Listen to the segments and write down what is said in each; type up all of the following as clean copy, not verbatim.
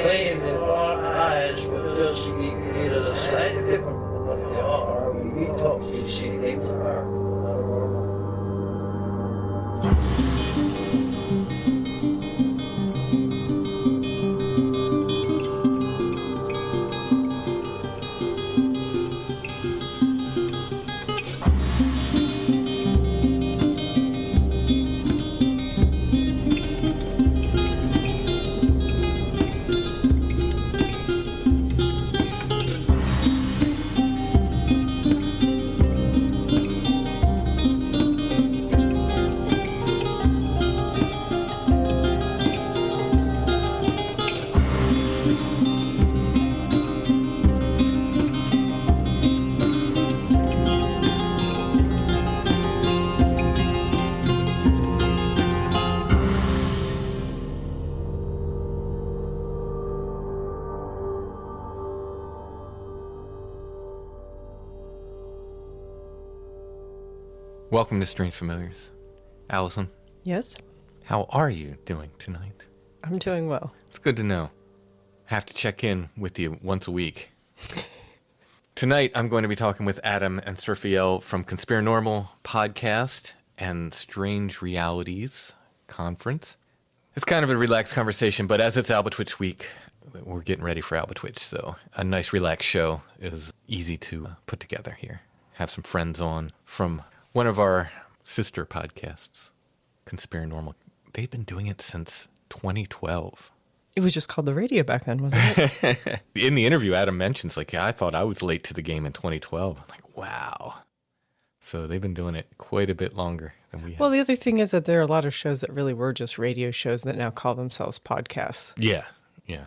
claim that our eyes will just be created a slightly different from what they are when we talk, we see things are not normal. Welcome to Strange Familiars. Allison, Yes, how are you doing tonight? I'm doing well. It's good to know. Have to check in with you once a week. Tonight, I'm going to be talking with Adam and Serfiel from Conspirinormal podcast and Strange Realities conference. It's kind of a relaxed conversation, but as it's Albatwitch week, we're getting ready for Albatwitch, so a nice relaxed show is easy to put together here. Have some friends on from one of our sister podcasts, Conspirinormal. They've been doing it since 2012. It was just called the radio back then, wasn't it? In the interview, Adam mentions, yeah, I thought I was late to the game in 2012. I'm like, wow. So they've been doing it quite a bit longer than we have. Well, the other thing is that there are a lot of shows that really were just radio shows that now call themselves podcasts. Yeah.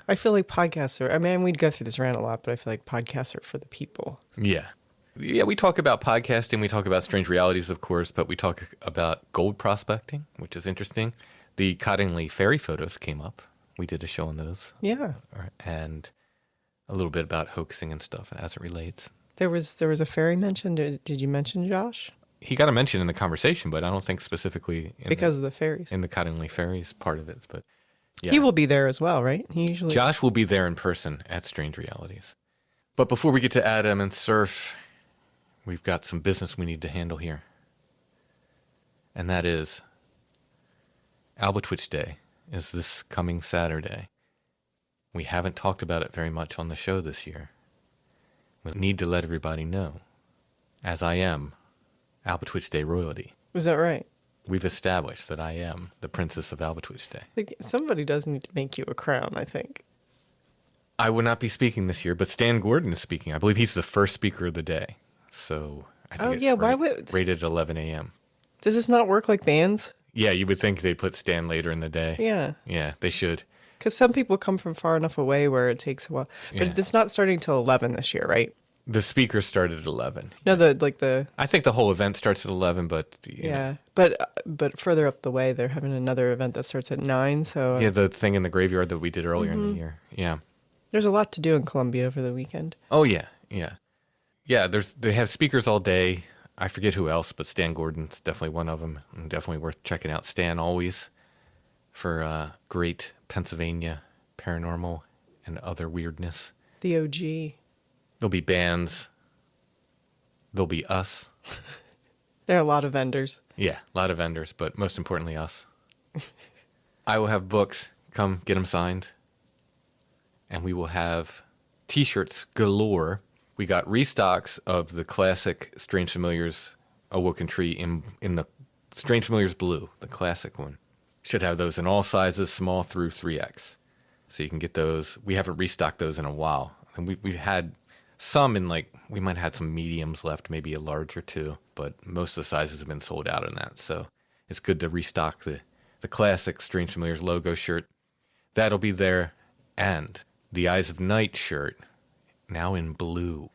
I feel like podcasts are, we'd go through this rant a lot, but I feel like podcasts are for the people. Yeah, we talk about podcasting, we talk about strange realities, of course, but we talk about gold prospecting, which is interesting. The Cottingley Faire photos came up. We did a show on those. Yeah. And a little bit about hoaxing and stuff as it relates. There was a fairy mentioned. Did you mention Josh? He got a mention in the conversation, but I don't think specifically because of the fairies. In the Cottingley Fairies part of it. But yeah. He will be there as well, right? Josh will be there in person at Strange Realities. But before we get to Adam and Surf, we've got some business we need to handle here. And that is Albatwitch Day is this coming Saturday. We haven't talked about it very much on the show this year. We need to let everybody know, as I am Albatwitch Day royalty. Is that right? We've established that I am the Princess of Albatwitch Day. Somebody does need to make you a crown, I think. I will not be speaking this year, but Stan Gordon is speaking. I believe he's the first speaker of the day. So I think why would rated at 11 a.m. Does this not work like bands? Yeah, you would think they'd put Stan later in the day. Yeah, they should. Because some people come from far enough away where it takes a while. But It's not starting till 11 this year, right? The speakers started at 11. No, the. I think the whole event starts at 11, but but further up the way, they're having another event that starts at 9. So yeah, the thing in the graveyard that we did earlier in the year. Yeah, there's a lot to do in Columbia over the weekend. Oh yeah. They have speakers all day. I forget who else, but Stan Gordon's definitely one of them. And definitely worth checking out. Stan always for great Pennsylvania paranormal and other weirdness. The OG. There'll be bands. There'll be us. There are a lot of vendors. Yeah, a lot of vendors, but most importantly, us. I will have books. Come get them signed. And we will have T-shirts galore. We got restocks of the classic Strange Familiars Awoken Tree in the Strange Familiars Blue, the classic one. Should have those in all sizes, small through 3X. So you can get those. We haven't restocked those in a while. And we've had some in we might have had some mediums left, maybe a large or two, but most of the sizes have been sold out on that. So it's good to restock the classic Strange Familiars logo shirt. That'll be there. And the Eyes of Night shirt, now in blue.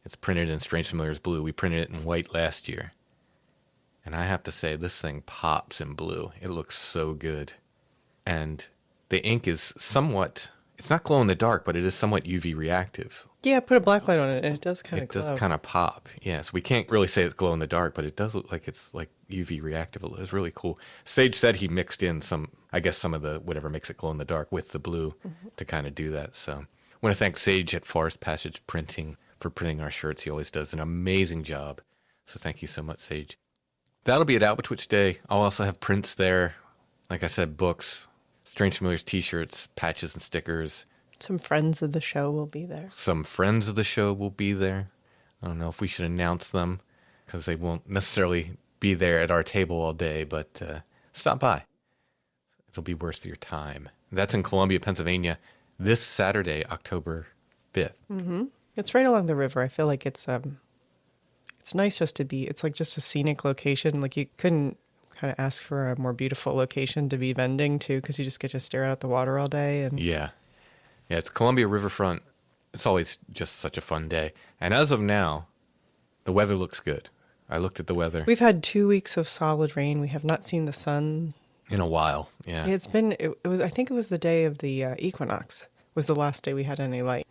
It's printed in Strange Familiars blue. We printed it in white last year. And I have to say, this thing pops in blue. It looks so good. And the ink is It's not glow in the dark, but it is somewhat UV reactive. Yeah, put a black light on it, and it does kind of glow. It does kind of pop. Yes, we can't really say it's glow in the dark, but it does look like it's like UV reactive. It's really cool. Sage said he mixed in some of the whatever makes it glow in the dark with the blue to kind of do that. So I want to thank Sage at Forest Passage Printing for printing our shirts. He always does an amazing job. So thank you so much, Sage. That'll be at Albatwitch Day. I'll also have prints there. Like I said, books, Strange Familiars t-shirts, patches and stickers. Some friends of the show will be there. Some friends of the show will be there. I don't know if we should announce them because they won't necessarily be there at our table all day, but stop by. It'll be worth your time. That's in Columbia, Pennsylvania, this Saturday, October 5th. Mm-hmm. It's right along the river. I feel like it's nice just to be, it's like just a scenic location. Like you couldn't kind of ask for a more beautiful location to be vending to because you just get to stare out at the water all day. And Yeah, it's Columbia Riverfront. It's always just such a fun day. And as of now, the weather looks good. I looked at the weather. We've had 2 weeks of solid rain. We have not seen the sun in a while. Yeah. it was, I think it was the day of the equinox was the last day we had any light.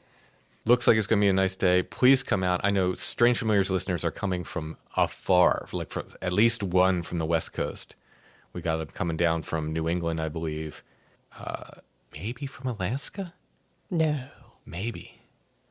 Looks like it's going to be a nice day. Please come out. I know Strange Familiars listeners are coming from afar, like from, at least one from the West Coast. We got them coming down from New England, I believe. Maybe from Alaska? No. Maybe.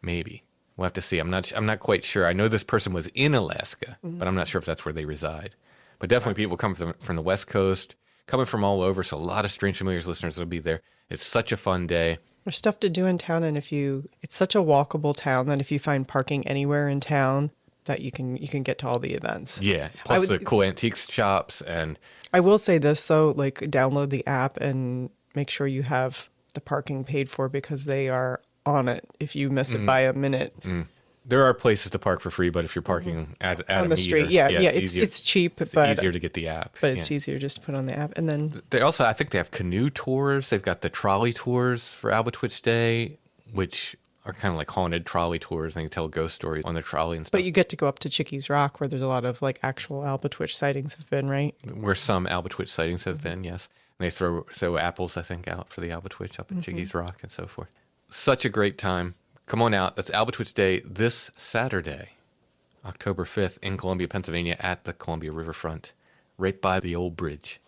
We'll have to see. I'm not quite sure. I know this person was in Alaska, but I'm not sure if that's where they reside. But definitely people come from the West Coast, coming from all over, so a lot of Strange Familiars listeners will be there. It's such a fun day. There's stuff to do in town, and it's such a walkable town that if you find parking anywhere in town, that you can get to all the events. Yeah, plus the cool antiques shops. And I will say this though, like download the app and make sure you have the parking paid for because they are on it if you miss it by a minute. There are places to park for free, but if you're parking at on a the meter, street, it's cheap, it's but easier to get the app. But it's easier just to put on the app, and then they also, I think they have canoe tours. They've got the trolley tours for Albatwitch Day, which are kind of like haunted trolley tours. They can tell ghost stories on the trolley and stuff. But you get to go up to Chickies Rock, where there's a lot of like actual Albatwitch sightings have been, right? Where some Albatwitch sightings have been, yes. And they throw apples, I think, out for the Albatwitch up at Chickies Rock and so forth. Such a great time. Come on out. That's Albatwitch Day this Saturday, October 5th in Columbia, Pennsylvania at the Columbia Riverfront, right by the old bridge.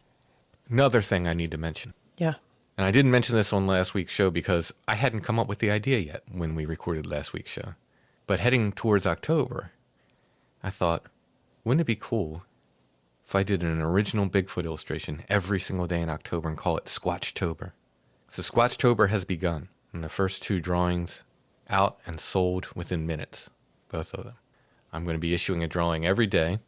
Another thing I need to mention. Yeah. And I didn't mention this on last week's show because I hadn't come up with the idea yet when we recorded last week's show. But heading towards October, I thought, wouldn't it be cool if I did an original Bigfoot illustration every single day in October and call it Squatchtober? So Squatchtober has begun, and the first 2 drawings out and sold within minutes, both of them. I'm going to be issuing a drawing every day.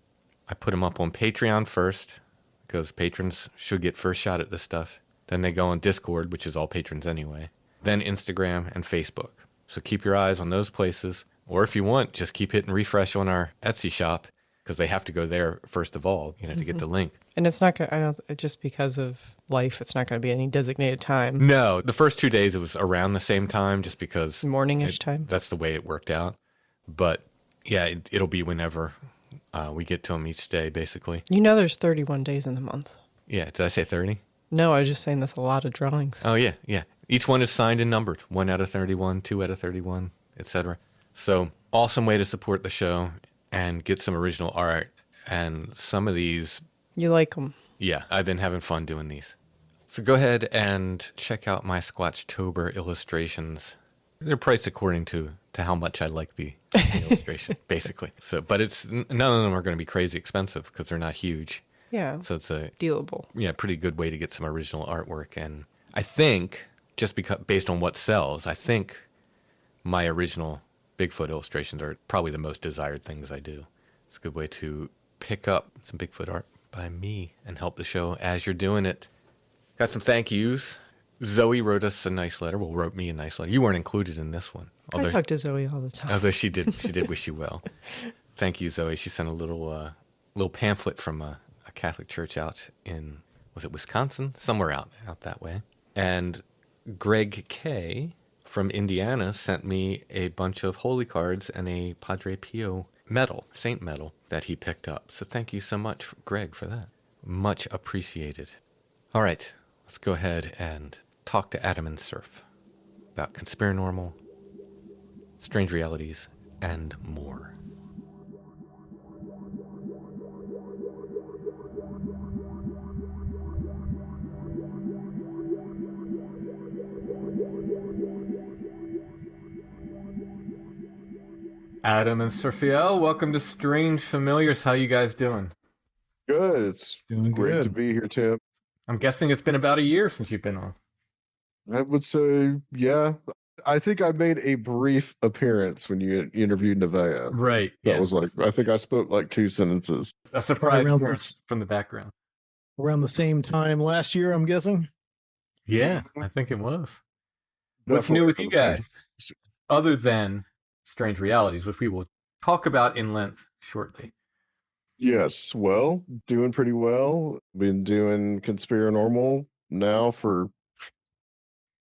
I put them up on Patreon first because patrons should get first shot at this stuff. Then they go on Discord, which is all patrons anyway. Then Instagram and Facebook. So keep your eyes on those places. Or if you want, just keep hitting refresh on our Etsy shop because they have to go there first of all, to get the link. And it's not going to, just because of life, it's not going to be any designated time. No, the first 2 days it was around the same time just because. Morning-ish time. That's the way it worked out. But yeah, it'll be whenever we get to them each day, basically. There's 31 days in the month. Yeah, did I say 30? No, I was just saying that's a lot of drawings. Oh, yeah. Each one is signed and numbered. 1 out of 31, 2 out of 31, etc. So, awesome way to support the show and get some original art. And some of these... You like them. Yeah, I've been having fun doing these. So go ahead and check out my Squatchtober illustrations. They're priced according to how much I like the illustration, basically. So, but none of them are going to be crazy expensive because they're not huge. Yeah. So it's a dealable. Yeah, pretty good way to get some original artwork. And I think, just because based on what sells, I think my original Bigfoot illustrations are probably the most desired things I do. It's a good way to pick up some Bigfoot art by me and help the show as you're doing it. Got some thank yous. Zoe wrote us a nice letter. Well, wrote me a nice letter. You weren't included in this one. I talk to Zoe all the time. Although she did wish you well. Thank you, Zoe. She sent a little pamphlet from a Catholic church out in, was it Wisconsin? Somewhere out that way. And Greg K. from Indiana sent me a bunch of holy cards and a Padre Pio medal, saint medal, that he picked up. So thank you so much, Greg, for that. Much appreciated. All right, let's go ahead and talk to Adam and Surf. about Conspirinormal, strange realities, and more. Adam and Serfiel, welcome to Strange Familiars. How you guys doing? Good. It's Doing great to good. be here, Tim. I'm guessing it's been about a year since you've been on. I would say, yeah. I think I made a brief appearance when you interviewed Nevaeh. Right. That was like, I think I spoke like 2 sentences. a surprise Around from the background. Around the same time last year, I'm guessing. Yeah, I think it was. What's Definitely new with for you the same guys? time. Other than strange realities, which we will talk about in length shortly. Yes. Well, doing pretty well. Been doing Conspirinormal now for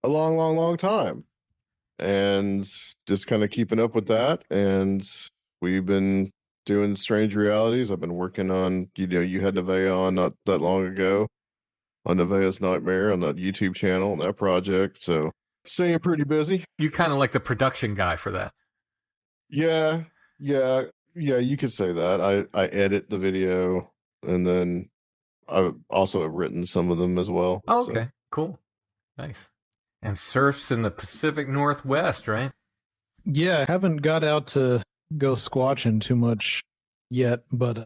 a long, long, long time. And just kind of keeping up with that. And we've been doing strange realities. I've been working on, you had Nevaeh on not that long ago on Nevaeh's Nightmare on that YouTube channel and that project. So staying pretty busy. You kind of like the production guy for that. Yeah, you could say that. I edit the video and then I've also written some of them as well. Oh, So, okay. Cool. Nice. And surfs in the Pacific Northwest, right? Yeah, I haven't got out to go squatching too much yet, but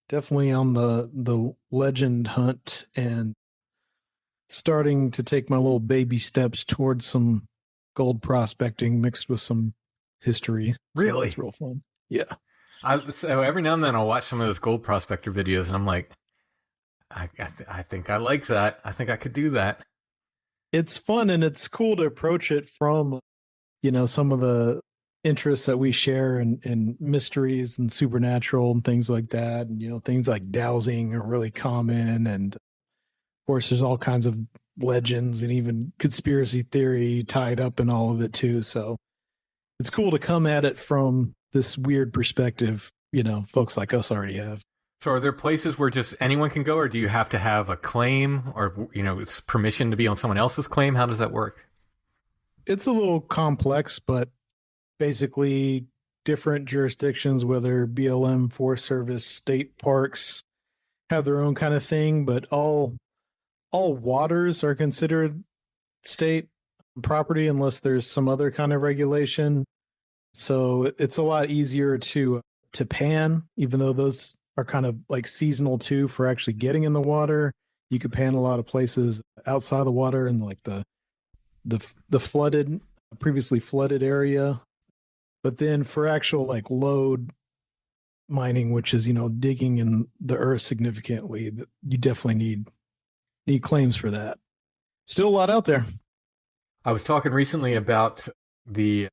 definitely on the legend hunt and starting to take my little baby steps towards some gold prospecting mixed with some history. So Really? that's real fun. Yeah. So every now and then I'll watch some of those gold prospector videos, and I'm like, I think I like that. I think I could do that. It's fun and it's cool to approach it from, some of the interests that we share in mysteries and supernatural and things like that. And, things like dowsing are really common. And of course, there's all kinds of legends and even conspiracy theory tied up in all of it too. So it's cool to come at it from this weird perspective, folks like us already have. So are there places where just anyone can go, or do you have to have a claim or, it's permission to be on someone else's claim? How does that work? It's a little complex, but basically different jurisdictions, whether BLM, Forest Service, state parks, have their own kind of thing, but all waters are considered state property unless there's some other kind of regulation. So it's a lot easier to pan, even though those are kind of like seasonal too for actually getting in the water. You could pan a lot of places outside the water and like the previously flooded area. But then for actual like lode mining, which is, digging in the earth significantly, you definitely need claims for that. Still a lot out there. I was talking recently about the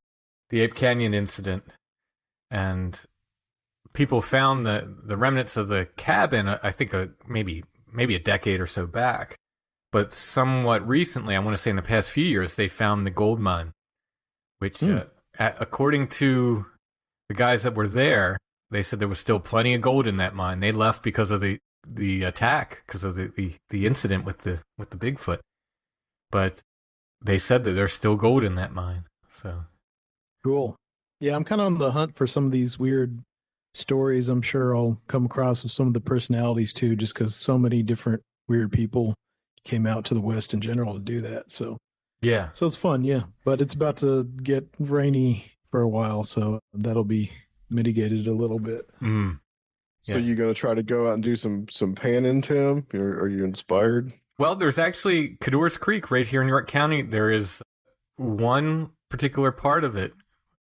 Ape Canyon incident, and people found the remnants of the cabin, I think maybe a decade or so back. But somewhat recently, I want to say in the past few years, they found the gold mine, which, according to the guys that were there, they said there was still plenty of gold in that mine. They left because of the attack, because of the incident with the Bigfoot. But they said that there's still gold in that mine. So Cool. Yeah, I'm kind of on the hunt for some of these weird stories. I'm sure I'll come across with some of the personalities too, just because so many different weird people came out to the West in general to do that. So yeah, so it's fun, yeah. But it's about to get rainy for a while, so that'll be mitigated a little bit. So Yeah. you going to try to go out and do some panning, Tim? Are you inspired? Well, there's actually Cador's Creek right here in York County. There is one particular part of it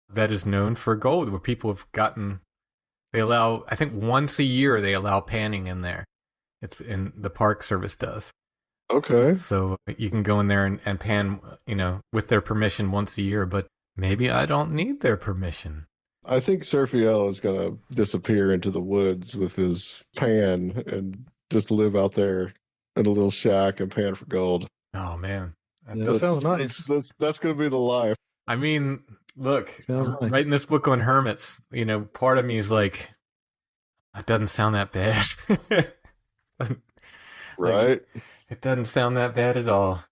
that is known for gold, where people have gotten. They allow, I think, once a year they allow panning in there. It's in the Park Service does. Okay. So you can go in there and pan, with their permission once a year. But maybe I don't need their permission. I think Serfiel is going to disappear into the woods with his pan and just live out there in a little shack and pan for gold. Oh man, Yeah, that sounds nice. That's going to be the life. I mean, look, Sounds I'm nice. writing this book on hermits. Part of me is like, it doesn't sound that bad. Right? It doesn't sound that bad at all.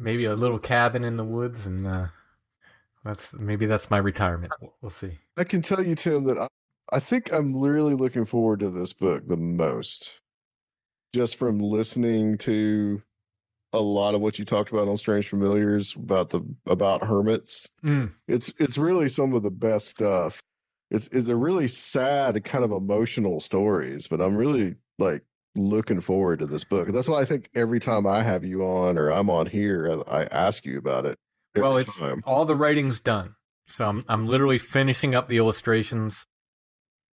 maybe a little cabin in the woods, and that's my retirement. We'll see. I can tell you, Tim, that I think I'm really looking forward to this book the most, just from listening to a lot of what you talked about on Strange Familiars about hermits. It's really some of the best stuff. It's they're really sad, kind of emotional stories, but I'm really like looking forward to this book. That's why I think every time I have you on or I'm on here, I ask you about it. Well, it's time. All the writing's done, so I'm literally finishing up the illustrations.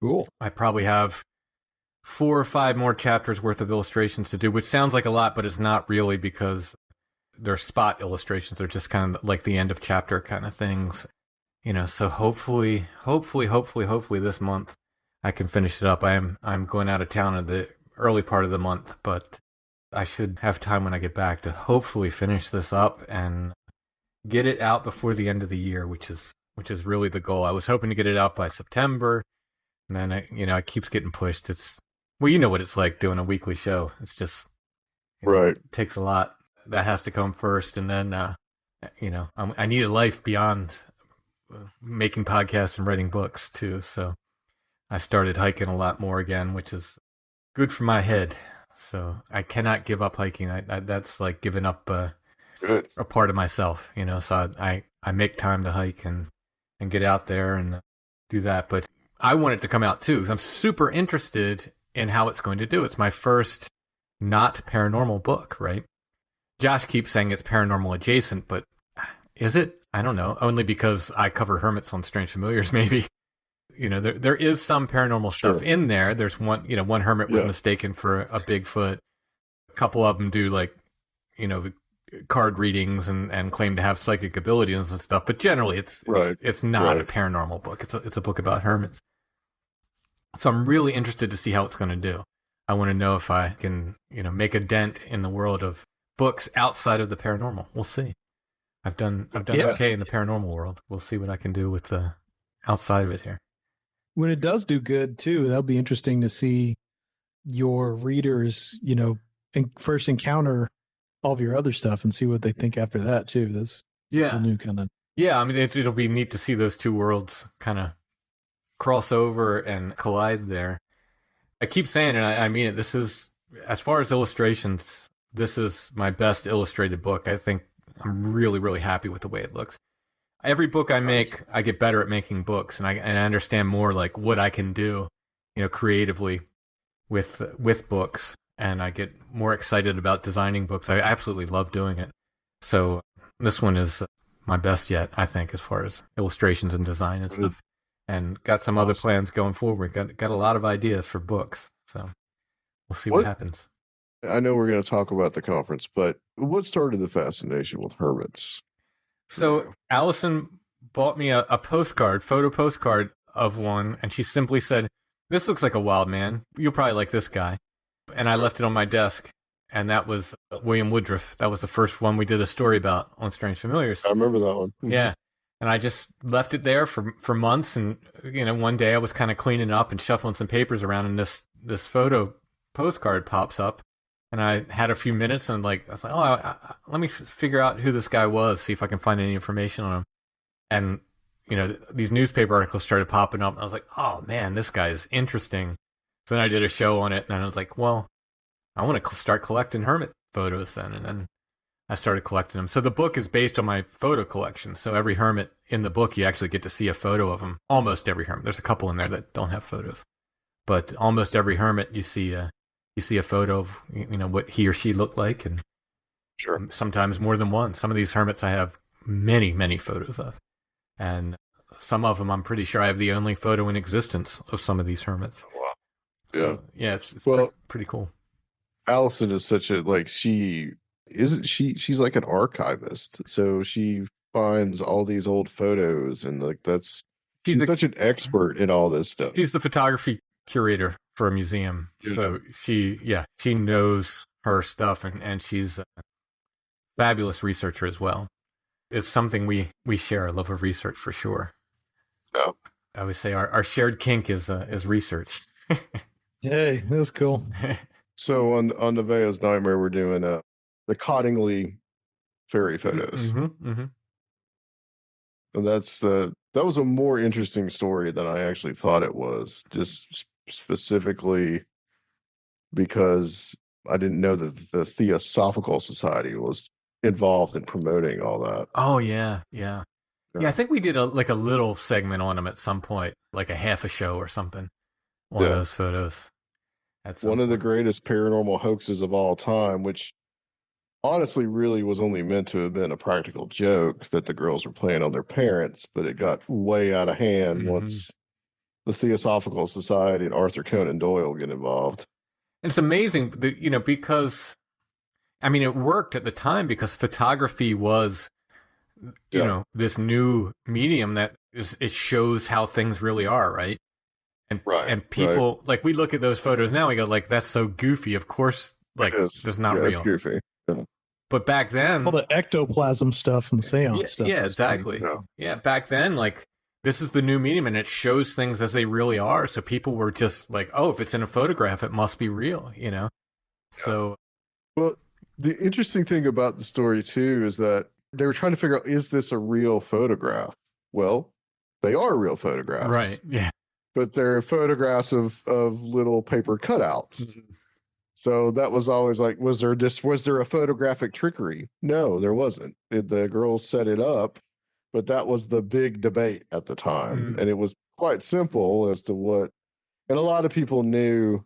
Cool. I probably have 4 or 5 more chapters worth of illustrations to do, which sounds like a lot, but it's not really, because they're spot illustrations. They're just kind of like the end of chapter kind of things, so hopefully this month I can finish it up. I'm going out of town in the early part of the month, but I should have time when I get back to hopefully finish this up and get it out before the end of the year, which is really the goal. I was hoping to get it out by September, and then it keeps getting pushed. Well, you know what it's like doing a weekly show. It's just right. It takes a lot. That has to come first, and then I need a life beyond making podcasts and writing books too. So I started hiking a lot more again, which is good for my head. So I cannot give up hiking. That's like giving up Good. a part of myself, So I make time to hike and get out there and do that. But I want it to come out too, because I'm super interested in how it's going to do. It's my first not paranormal book, right? Josh keeps saying it's paranormal adjacent, but is it? I don't know. Only because I cover hermits on Strange Familiars, maybe. There is some paranormal stuff in there. There's one hermit was mistaken for a Bigfoot. A couple of them do card readings and claim to have psychic abilities and stuff. But generally, it's not a paranormal book. It's a book about hermits. So I'm really interested to see how it's going to do. I want to know if I can, make a dent in the world of books outside of the paranormal. We'll see. I've done okay in the paranormal world. We'll see what I can do with the outside of it here. When it does do good too, that'll be interesting to see your readers, first encounter all of your other stuff and see what they think after that too. That's a whole new kind of. Yeah, I mean, it'll be neat to see those two worlds kind of cross over and collide there. I keep saying, and I mean it, this is, as far as illustrations, this is my best illustrated book. I think I'm really, really happy with the way it looks. Every book I make, I get better at making books, and I understand more like what I can do, creatively with books, and I get more excited about designing books. I absolutely love doing it. So this one is my best yet, I think, as far as illustrations and design and stuff. And got some other plans going forward. Got a lot of ideas for books, so we'll see what happens. I know we're going to talk about the conference, but what started the fascination with hermits? So Allison bought me a photo postcard of one, and she simply said, "This looks like a wild man. You'll probably like this guy." And I left it on my desk, and that was William Woodruff. That was the first one we did a story about on Strange Familiars. I remember that one. Yeah. And I just left it there for months, and one day I was kind of cleaning up and shuffling some papers around, and this photo postcard pops up, and I had a few minutes, and I was like, let me figure out who this guy was, see if I can find any information on him. And these newspaper articles started popping up, and I was like, oh man, this guy is interesting. So then I did a show on it, and I was like, well, I want to start collecting hermit photos then, and then I started collecting them. So the book is based on my photo collection. So every hermit in the book, you actually get to see a photo of them. Almost every hermit. There's a couple in there that don't have photos, but almost every hermit you see a photo of what he or she looked like, and sometimes more than one. Some of these hermits I have many photos of, and some of them I'm pretty sure I have the only photo in existence of some of these hermits. Wow. Yeah, so, yeah, it's pretty cool. Allison is such a she's like an archivist, so she finds all these old photos, and she's such an expert in all this stuff. She's the photography curator for a museum, so she knows her stuff, and she's a fabulous researcher as well. It's something we share, a love of research for sure. Yeah, I would say our shared kink is research. Yay, that's cool. So on Nevaeh's Nightmare, we're doing the Cottingley fairy photos. Mm-hmm, mm-hmm. And that was a more interesting story than I actually thought it was, just specifically because I didn't know that the Theosophical Society was involved in promoting all that. Oh yeah, yeah. Yeah, I think we did a little segment on them at some point, like a half a show or something on those photos. At some One of the point. greatest paranormal hoaxes of all time, which honestly really was only meant to have been a practical joke that the girls were playing on their parents, but it got way out of hand once the Theosophical Society and Arthur Conan Doyle get involved. And it's amazing that, you know, because I mean, it worked at the time because photography was, you know, this new medium that it shows how things really are, right? And people like we look at those photos now, we go like, that's so goofy. Of course, like that's not real. It's goofy. Yeah. But back then, all the ectoplasm stuff and the seance stuff. Yeah, exactly. Yeah, back then, like this is the new medium, and it shows things as they really are. So people were just like, oh, if it's in a photograph, it must be real, you know. Yeah. So, well, the interesting thing about the story too is that they were trying to figure out, is this a real photograph? Well, they are real photographs, right? Yeah, but they're photographs of little paper cutouts. Mm-hmm. So that was always like, was there a photographic trickery? No, there wasn't. The girls set it up, but that was the big debate at the time. And it was quite simple as to what, and a lot of people knew,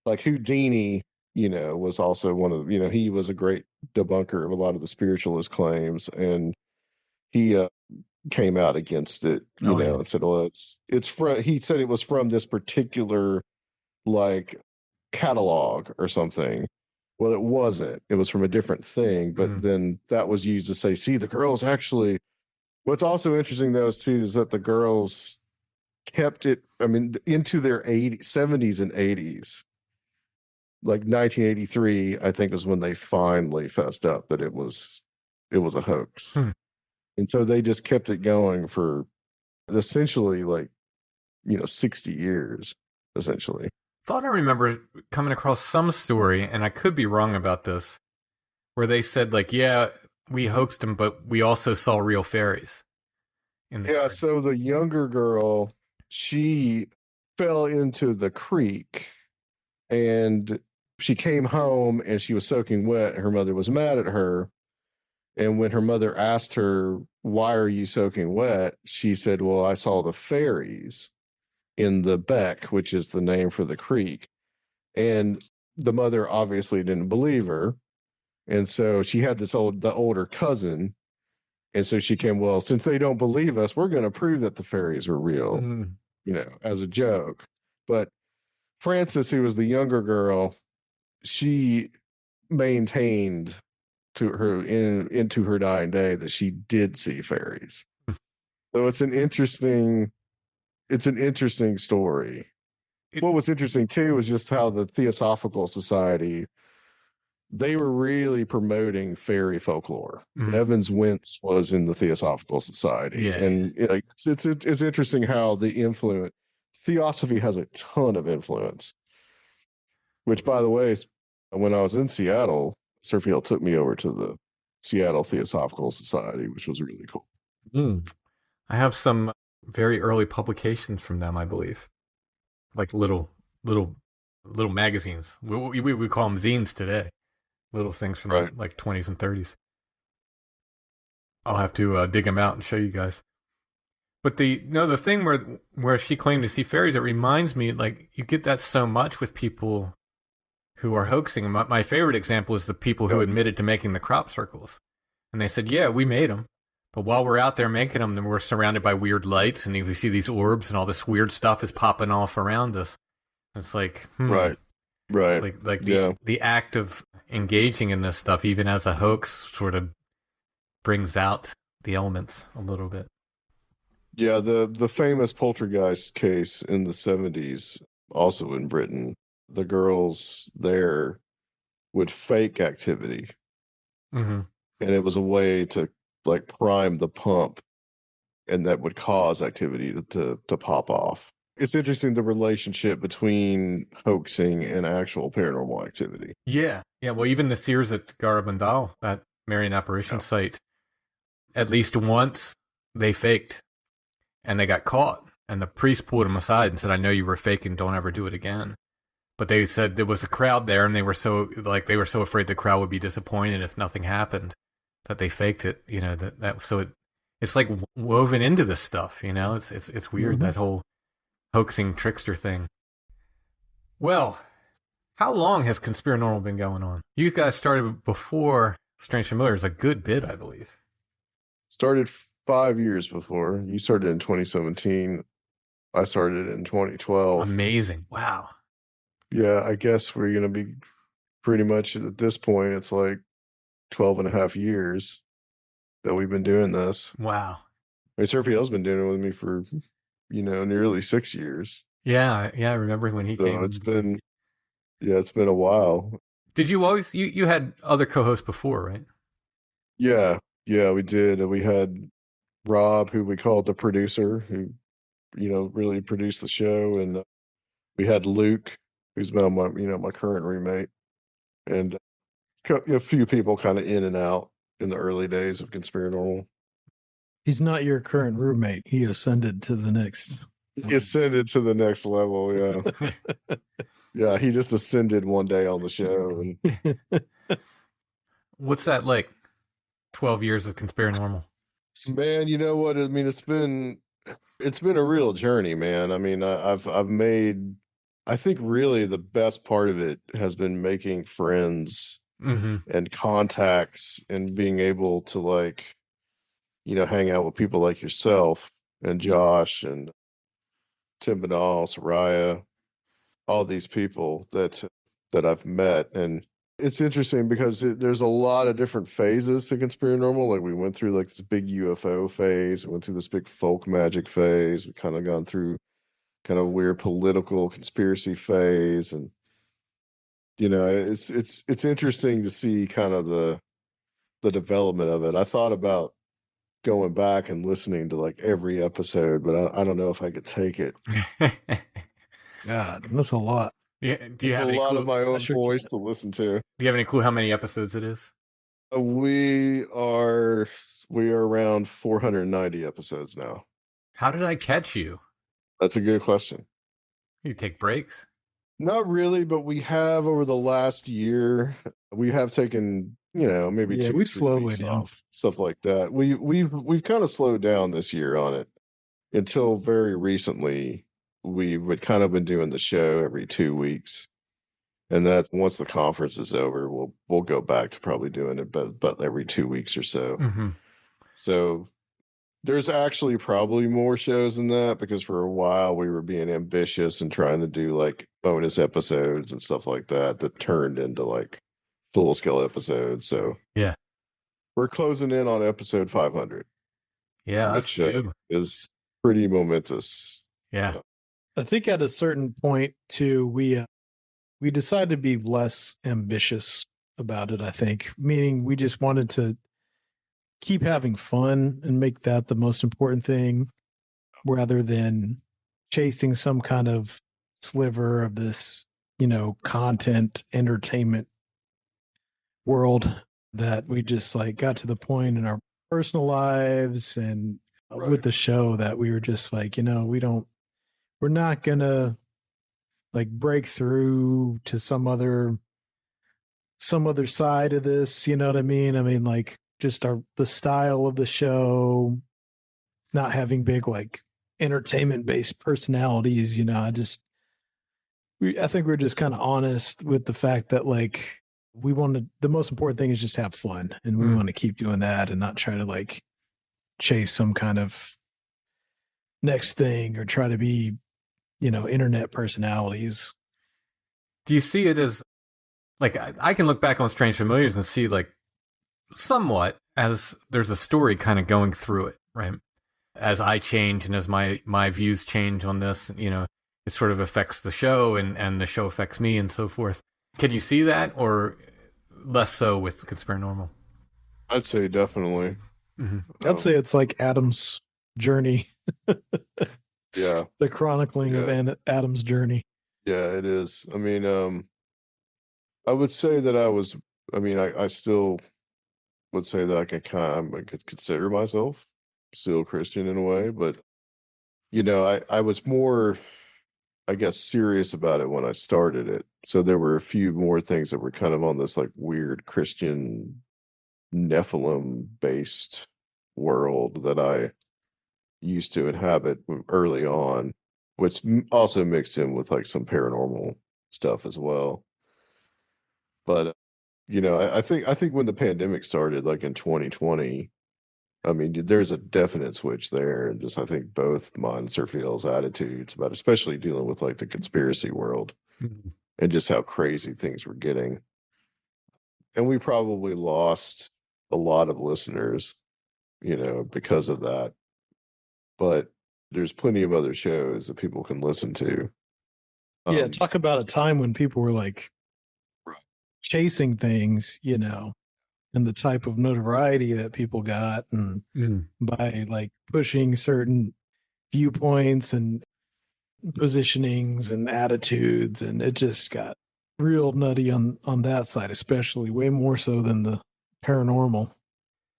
like Houdini, you know, was also one of, you know, he was a great debunker of a lot of the spiritualist claims, and he came out against it, you know, and said, well, it's from, he said it was from this particular, like, catalog or something. Well, it wasn't. It was from a different thing, but then that was used to say, see, the girls actually, what's also interesting though is that the girls kept it, I mean, into their 70s and 80s. Like 1983, I think was when they finally fessed up that it was a hoax. And so they just kept it going for essentially like, you know, 60 years, essentially. Thought I remember coming across some story, and I could be wrong about this, where they said like, yeah, we hoaxed them, but we also saw real fairies. So the younger girl, she fell into the creek, and she came home and she was soaking wet. Her mother was mad at her. And when her mother asked her, why are you soaking wet? She said, well, I saw the fairies in the beck, which is the name for the creek. And the mother obviously didn't believe her. And so she had the older cousin. And so she came, well, since they don't believe us, we're going to prove that the fairies are real, you know, as a joke. But Frances, who was the younger girl, she maintained to her into her dying day that she did see fairies. So it's an interesting story. What was interesting too was just how the Theosophical Society, they were really promoting fairy folklore. Evans Wentz was in the Theosophical Society, and it's interesting how the influence, Theosophy has a ton of influence. Which, by the way, when I was in Seattle, Serfiel took me over to the Seattle Theosophical Society, which was really cool. I have some very early publications from them, I believe, like little magazines. We call them zines today. Little things from the like 20s and 30s. I'll have to dig them out and show you guys. But the thing where she claimed to see fairies, it reminds me, like, you get that so much with people who are hoaxing. My favorite example is the people who admitted to making the crop circles. And they said, yeah, we made them. But while we're out there making them, then we're surrounded by weird lights, and we see these orbs, and all this weird stuff is popping off around us. It's like, Right. It's like the act of engaging in this stuff, even as a hoax, sort of brings out the elements a little bit. Yeah, the famous poltergeist case in the 70s, also in Britain, the girls there would fake activity. And it was a way to like prime the pump, and that would cause activity to pop off. It's interesting, the relationship between hoaxing and actual paranormal activity. Yeah. Well, even the Sears at Garabandal, that Marion Apparition site, at least once they faked and they got caught. And the priest pulled them aside and said, I know you were faking. Don't ever do it again. But they said there was a crowd there, and they were so afraid the crowd would be disappointed if nothing happened that they faked it. You know, it's like woven into this stuff. You know, it's weird, that whole hoaxing trickster thing. Well, how long has Conspirinormal been going on? You guys started before Strange Familiars, a good bit, I believe. Started 5 years before. You started in 2017. I started in 2012. Amazing. Wow. Yeah, I guess we're going to be pretty much at this point, it's like 12 and a half years that we've been doing this. Wow. I mean, Serfiel's been doing it with me for, nearly 6 years. Yeah, I remember when he came. It's been a while. Did you always, you had other co-hosts before, right? Yeah, we did. We had Rob, who we called the producer, who, really produced the show. And we had Luke, who's been my, my current roommate, and a few people kind of in and out in the early days of Conspirinormal. He's not your current roommate. He ascended to the next. He ascended to the next level. Yeah. Yeah. He just ascended one day on the show. And what's that like? 12 years of Conspirinormal. Man, you know what? I mean, it's been a real journey, man. I mean, I've made, I think really the best part of it has been making friends and contacts and being able to, like, hang out with people like yourself and Josh and Tim Banal, Soraya, all these people that I've met. And it's interesting because there's a lot of different phases to Conspirinormal. Like, we went through like this big UFO phase, we went through this big folk magic phase, we kind of gone through kind of weird political conspiracy phase. And it's interesting to see kind of the development of it. I thought about going back and listening to like every episode, but I don't know if I could take it. God, that's a lot. Yeah, do you it's have a any lot clue? of my own voice to listen to. Do you have any clue how many episodes it is? We are around 490 episodes now. How did I catch you? That's a good question. You take breaks? Not really, but we have over the last year. We have taken, maybe 2 we've 3 slowed weeks down. off, stuff like that. We've kind of slowed down this year on it until very recently. We would kind of been doing the show every 2 weeks, and that's once the conference is over, we'll go back to probably doing it, but every 2 weeks or so. So there's actually probably more shows than that, because for a while we were being ambitious and trying to do like bonus episodes and stuff like that turned into like full scale episodes. So yeah, we're closing in on episode 500. Yeah, that's which is pretty momentous. Yeah. I think at a certain point too, we decided to be less ambitious about it. I think, meaning we just wanted to keep having fun and make that the most important thing, rather than chasing some kind of sliver of this, content entertainment world. That we just like got to the point in our personal lives and with the show that we were just like, we're not gonna like break through to some other side of this, you know what I mean? I mean, like, just the style of the show, not having big like entertainment based personalities, I think we're just kind of honest with the fact that like the most important thing is just have fun, and we want to keep doing that and not try to like chase some kind of next thing or try to be, internet personalities. Do you see it as like, I can look back on Strange Familiars and see like somewhat as there's a story kind of going through it, right? As I change and as my views change on this, it sort of affects the show and the show affects me and so forth. Can you see that, or less so with Conspirinormal? I'd say definitely. I'd say it's like Adam's journey. Yeah. The chronicling of Adam's journey. Yeah, it is. I mean, I would say that I still would say that I could consider myself still Christian in a way, but I was more, I guess, serious about it when I started it. So there were a few more things that were kind of on this like weird Christian Nephilim based world that I used to inhabit early on, which also mixed in with like some paranormal stuff as well. But I think when the pandemic started, like in 2020, I mean, there's a definite switch there, and just I think both mine and Serfiel's attitudes about, especially dealing with like the conspiracy world Mhm. and just how crazy things were getting. And we probably lost a lot of listeners, because of that. But there's plenty of other shows that people can listen to. Yeah, Um, talk about a time when people were like Right. chasing things, and the type of notoriety that people got, and Mm. by like pushing certain viewpoints and positionings and attitudes, and it just got real nutty on that side, especially way more so than the paranormal.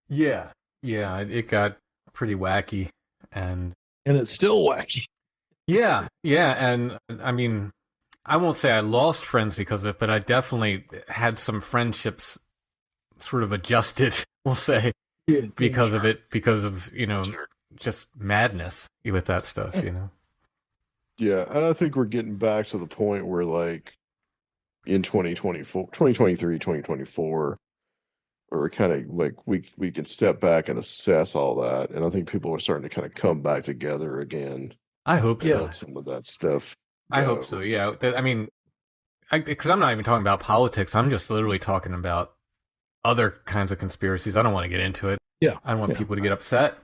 Yeah, yeah, it got pretty wacky, and And it's still wacky. yeah, yeah, and I mean, I won't say I lost friends because of it, but I definitely had some friendships sort of adjusted, we'll say, because of it, because of, Sure. just madness with that stuff. Yeah, and I think we're getting back to the point where like in 2024, 2023, 2024, where we're kind of like we can step back and assess all that. And I think people are starting to kind of come back together again I hope and so. let some of that stuff I hope go. so. Yeah. I mean, because I'm not even talking about politics. I'm just literally talking about other kinds of conspiracies. I don't want to get into it. Yeah. I don't want Yeah. people to get upset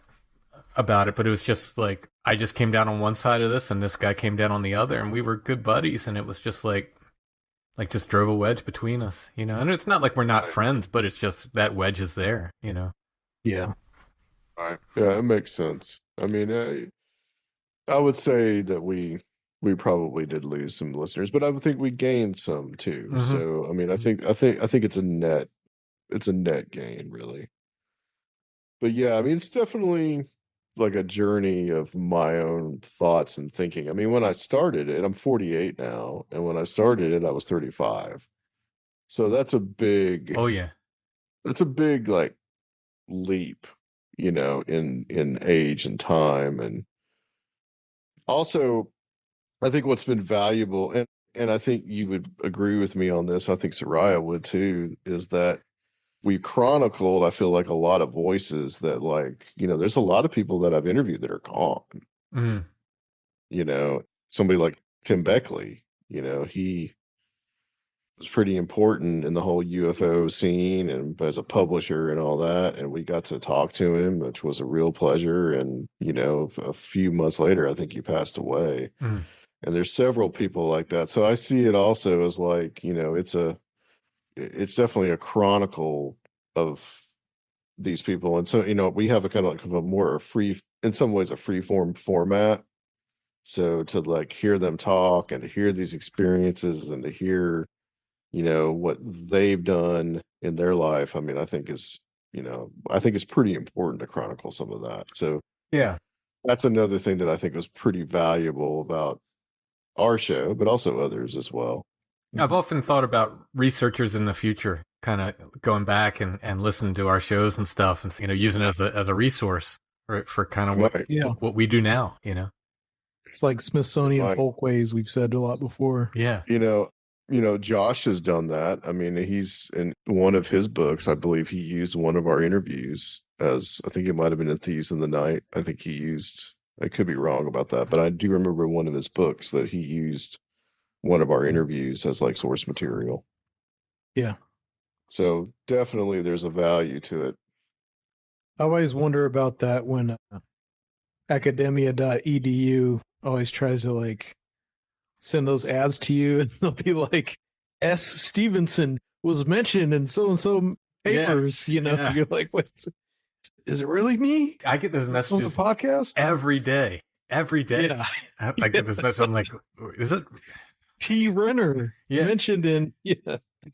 about it. But it was just like I just came down on one side of this, and this guy came down on the other, and we were good buddies, and it was just like just drove a wedge between us. And it's not like we're not Right. friends, but it's just that wedge is there. Yeah. Right. Yeah, it makes sense. I mean, I would say that we probably did lose some listeners, but I would think we gained some too. Mhm. So I mean, I think it's a net gain, really. But yeah, I mean, it's definitely like a journey of my own thoughts and thinking. I mean, when I started it, I'm 48 now, and when I started it, I was 35. So Oh yeah. that's a big like leap, in age and time. And also I think what's been valuable, and I think you would agree with me on this, I think Soraya would too, is that we chronicled, I feel like, a lot of voices that, like, there's a lot of people that I've interviewed that are gone. Mhm. Somebody like Tim Beckley, he was pretty important in the whole UFO scene and as a publisher and all that. And we got to talk to him, which was a real pleasure. And, a few months later, I think he passed away. Mhm. And there's several people like that. So I see it also as like, it's definitely a chronicle of these people. And so, we have a kind of like a more free, in some ways, a free form format. So to like hear them talk and to hear these experiences and to hear, what they've done in their life, I mean, I think it's pretty important to chronicle some of that. So Yeah. that's another thing that I think was pretty valuable about our show, but also others as well. I've often thought about researchers in the future, kind of going back and listening to our shows and stuff, and using it as a resource for kind of Right. Yeah. what we do now. It's like Smithsonian Right. folkways we've said a lot before. Yeah. Josh has done that. I mean, he's in one of his books, I believe he used one of our interviews as, I think it might have been in Thieves in the Night. I think he used, I could be wrong about that, but I do remember one of his books that he used one of our interviews as like source material. Yeah. So definitely there's a value to it. I always wonder about that when academia.edu always tries to like send those ads to you, and they'll be like, S. Stevenson was mentioned in so and so papers. Yeah. You're like, what? Is it really me? I get those On the messages podcast? every day. Every day. Yeah. I get this message. I'm like, is it? T. Renner mentioned in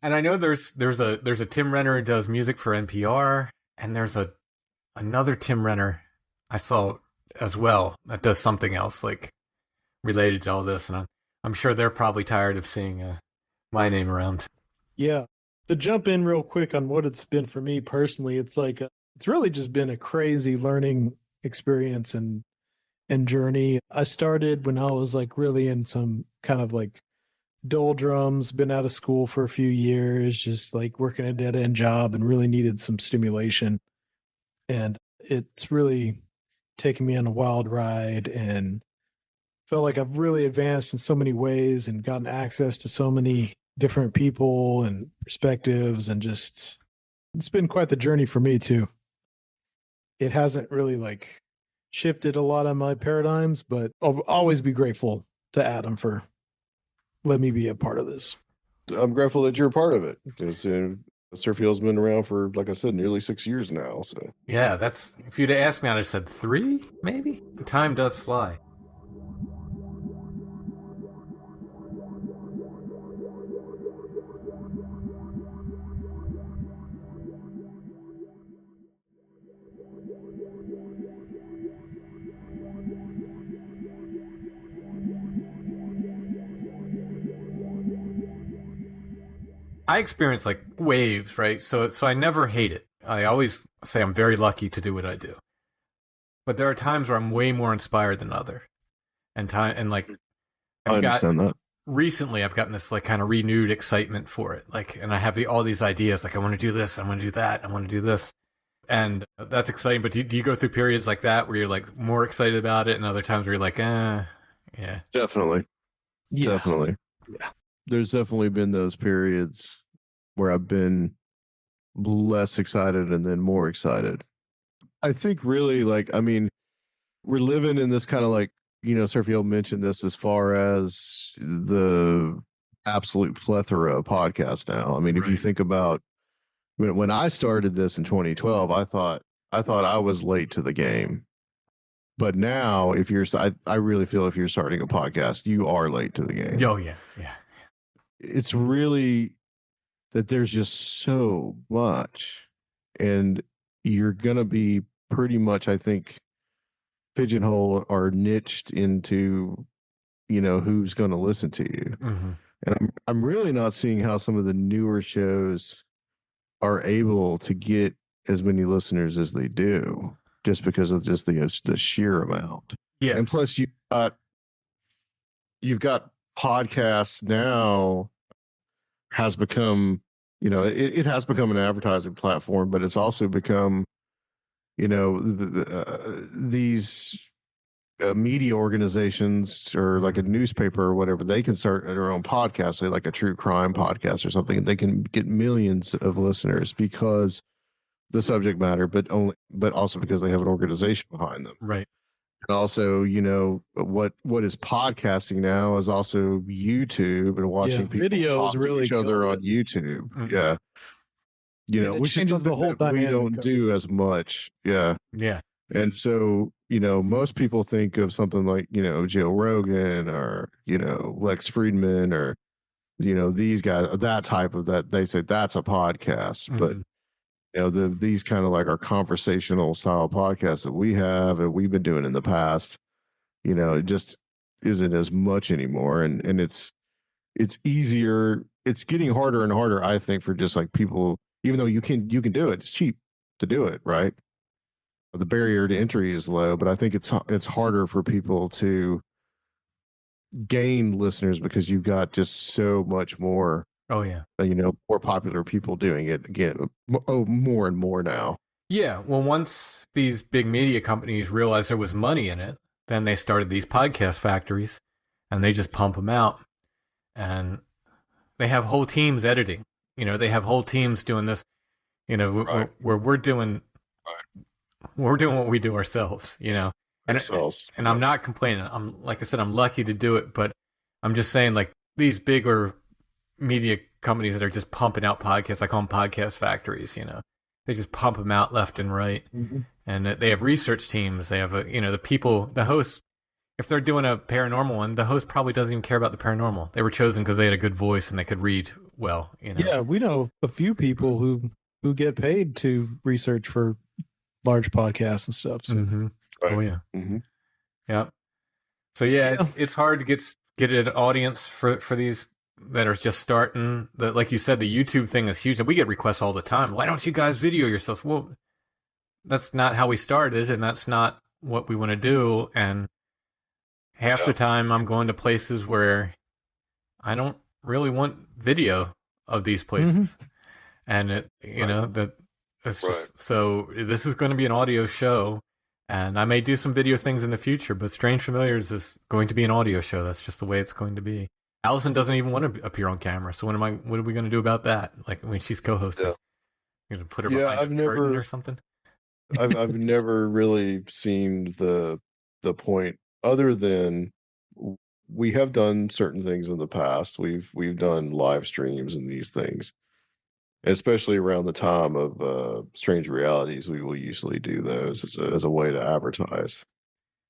And I know there's a Tim Renner who does music for NPR, And there's another Tim Renner I saw as well that does something else like related to all this, and I'm sure they're probably tired of seeing my name around. Yeah. To jump in real quick on what it's been for me personally, it's like it's really just been a crazy learning experience and journey. I started when I was like really in some kind of like doldrums, been out of school for a few years, just like working a dead end job and really needed some stimulation. And it's really taken me on a wild ride and felt like I've really advanced in so many ways and gotten access to so many different people and perspectives, and just it's been quite the journey for me too. It hasn't really like shifted a lot of my paradigms, but I'll always be grateful to Adam for letting me be a part of this. I'm grateful that you're a part of it, because Serfiel's been around for, like I said, nearly 6 years now. So Yeah, that's, if you'd have asked me, I'd have said 3, maybe? Time does fly. I experience like waves, right? So I never hate it. I always say I'm very lucky to do what I do. But there are times where I'm way more inspired than other. And like I understand that. Recently I've gotten this like kind of renewed excitement for it. Like, and I have all these ideas, like I want to do this, I want to do that, I want to do this. And that's exciting. But do you go through periods like that where you're like more excited about it, and other times where you're like, yeah. Definitely. Yeah. Definitely. Yeah. There's definitely been those periods where I've been less excited and then more excited. I think really, like, I mean, we're living in this kind of like, Serfiel mentioned this as far as the absolute plethora of podcasts now. I mean, if you think about when I started this in 2012, I thought I was late to the game. But now, I really feel if you're starting a podcast, you are late to the game. Oh, yeah. It's really that there's just so much, and you're going to be pretty much, I think, pigeonhole or niched into, who's going to listen to you. Mm-hmm. And I'm really not seeing how some of the newer shows are able to get as many listeners as they do, just because of just the sheer amount. Yeah. And plus you've got podcasts now has become, it has become an advertising platform, but it's also become, these media organizations or like a newspaper or whatever, they can start their own podcast, say like a true crime podcast or something, and they can get millions of listeners because the subject matter, but also because they have an organization behind them. Right. And also, what is podcasting now is also YouTube and watching people talk to each other on YouTube. Mm-hmm. Yeah. Which is something the whole that we don't do as much. Yeah. Yeah. And so, most people think of something like, Joe Rogan or, Lex Friedman or, these guys, that type of that. They say that's a podcast, but these kind of like our conversational style podcasts that we have and we've been doing in the past, it just isn't as much anymore. And it's easier. It's getting harder and harder, I think, for just like people, even though you can do it, it's cheap to do it, right? The barrier to entry is low, but I think it's harder for people to gain listeners because you've got just so much more. Oh, yeah. More popular people doing it again. More and more now. Yeah. Well, once these big media companies realized there was money in it, then they started these podcast factories, and they just pump them out. And they have whole teams editing. They have whole teams doing this. Where we're doing what we do ourselves. And I'm not complaining. Like I said, I'm lucky to do it, but I'm just saying, like, these bigger media companies that are just pumping out podcasts, I call them podcast factories, they just pump them out left and right. Mm-hmm. And they have research teams. They have the hosts, if they're doing a paranormal one, the host probably doesn't even care about the paranormal. They were chosen because they had a good voice and they could read well, Yeah, we know a few people who who get paid to research for large podcasts and stuff. So Mm-hmm. Right. Oh yeah, Mm-hmm. yeah. So yeah, Yeah. it's hard to get an audience for these that are just starting. Like you said, the YouTube thing is huge. We get requests all the time. Why don't you guys video yourself? Well, that's not how we started, and that's not what we want to do. And half the time, I'm going to places where I don't really want video of these places, and it's just so. This is going to be an audio show, and I may do some video things in the future. But Strange Familiars is going to be an audio show. That's just the way it's going to be. Allison doesn't even want to appear on camera, so what are we going to do about that? Like when she's co-hosting, you're going to put her behind a curtain or something. I've never really seen the point, other than we have done certain things in the past. We've done live streams and these things, especially around the time of Strange Realities. We will usually do those as a way to advertise.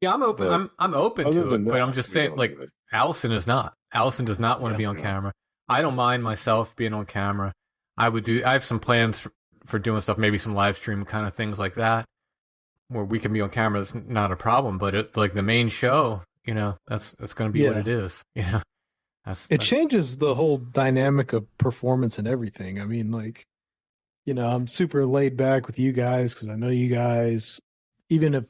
Yeah, I'm open. But I'm open to it, but I'm just saying, like, do it. Allison is not. Allison does not want to be on camera. I don't mind myself being on camera. I have some plans for doing stuff, maybe some live stream kind of things like that, where we can be on camera. It's not a problem, but like the main show, that's going to be what it is. It changes the whole dynamic of performance and everything. I mean, like, I'm super laid back with you guys because I know you guys, even if,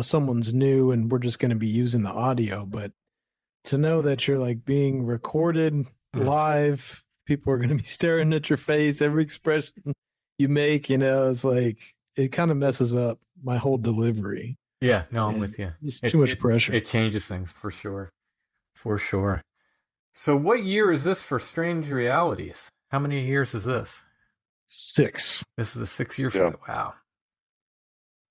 someone's new and we're just going to be using the audio, but to know that you're like being recorded live, people are going to be staring at your face, every expression you make, it's like, it kind of messes up my whole delivery. Yeah, no, I'm with you. It's too much pressure. It changes things for sure. For sure. So what year is this for Strange Realities? How many years is this? 6. This is the 6th year for it. Wow.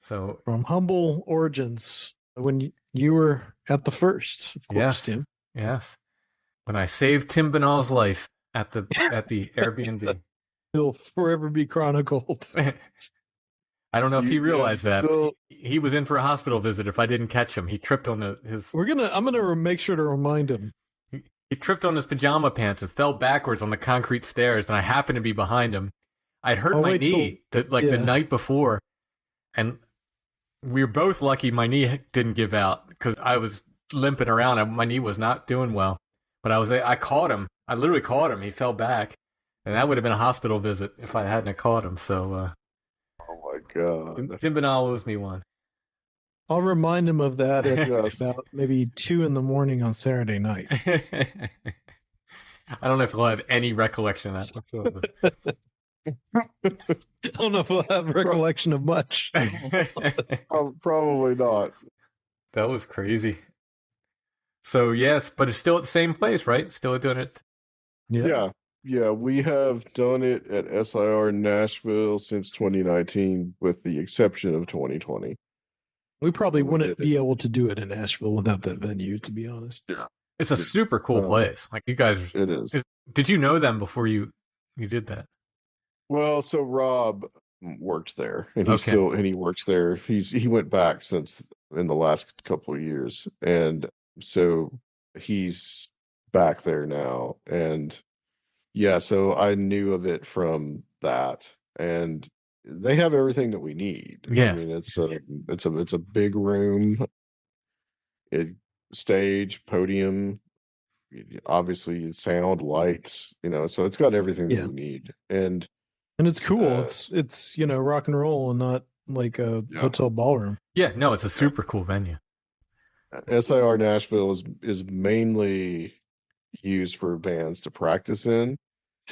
So from humble origins, when you were at the first, of course, yes, Tim. Yes. When I saved Tim Banal's life at the Airbnb. He'll forever be chronicled. I don't know if he realized that. He was in for a hospital visit. If I didn't catch him, he tripped on his. I'm gonna make sure to remind him. He tripped on his pajama pants and fell backwards on the concrete stairs, and I happened to be behind him. I'd hurt my knee the night before, and we were both lucky my knee didn't give out because I was limping around. My knee was not doing well, but I caught him. I literally caught him. He fell back, and that would have been a hospital visit if I hadn't have caught him. So. Oh my God! Tim Banal owes me one. I'll remind him of that at about maybe 2 a.m. on Saturday night. I don't know if he'll have any recollection of that whatsoever. I don't know if we'll have recollection of much. Probably not. That was crazy. So yes, but it's still at the same place, right? Still doing it. Yeah. We have done it at SIR Nashville since 2019, with the exception of 2020. We probably wouldn't be able to do it in Nashville without that venue, to be honest. Yeah, it's a super cool place. Like you guys, it is. Did you know them before you did that? Well, so Rob worked there, and he works there. He went back since in the last couple of years, and so he's back there now. And yeah, so I knew of it from that, and they have everything that we need. Yeah, I mean it's a big room, stage, podium, obviously sound, lights, so it's got everything that we need, and it's cool. It's rock and roll and not like a hotel ballroom. Yeah, no, it's a super cool venue. SIR Nashville is mainly used for bands to practice in.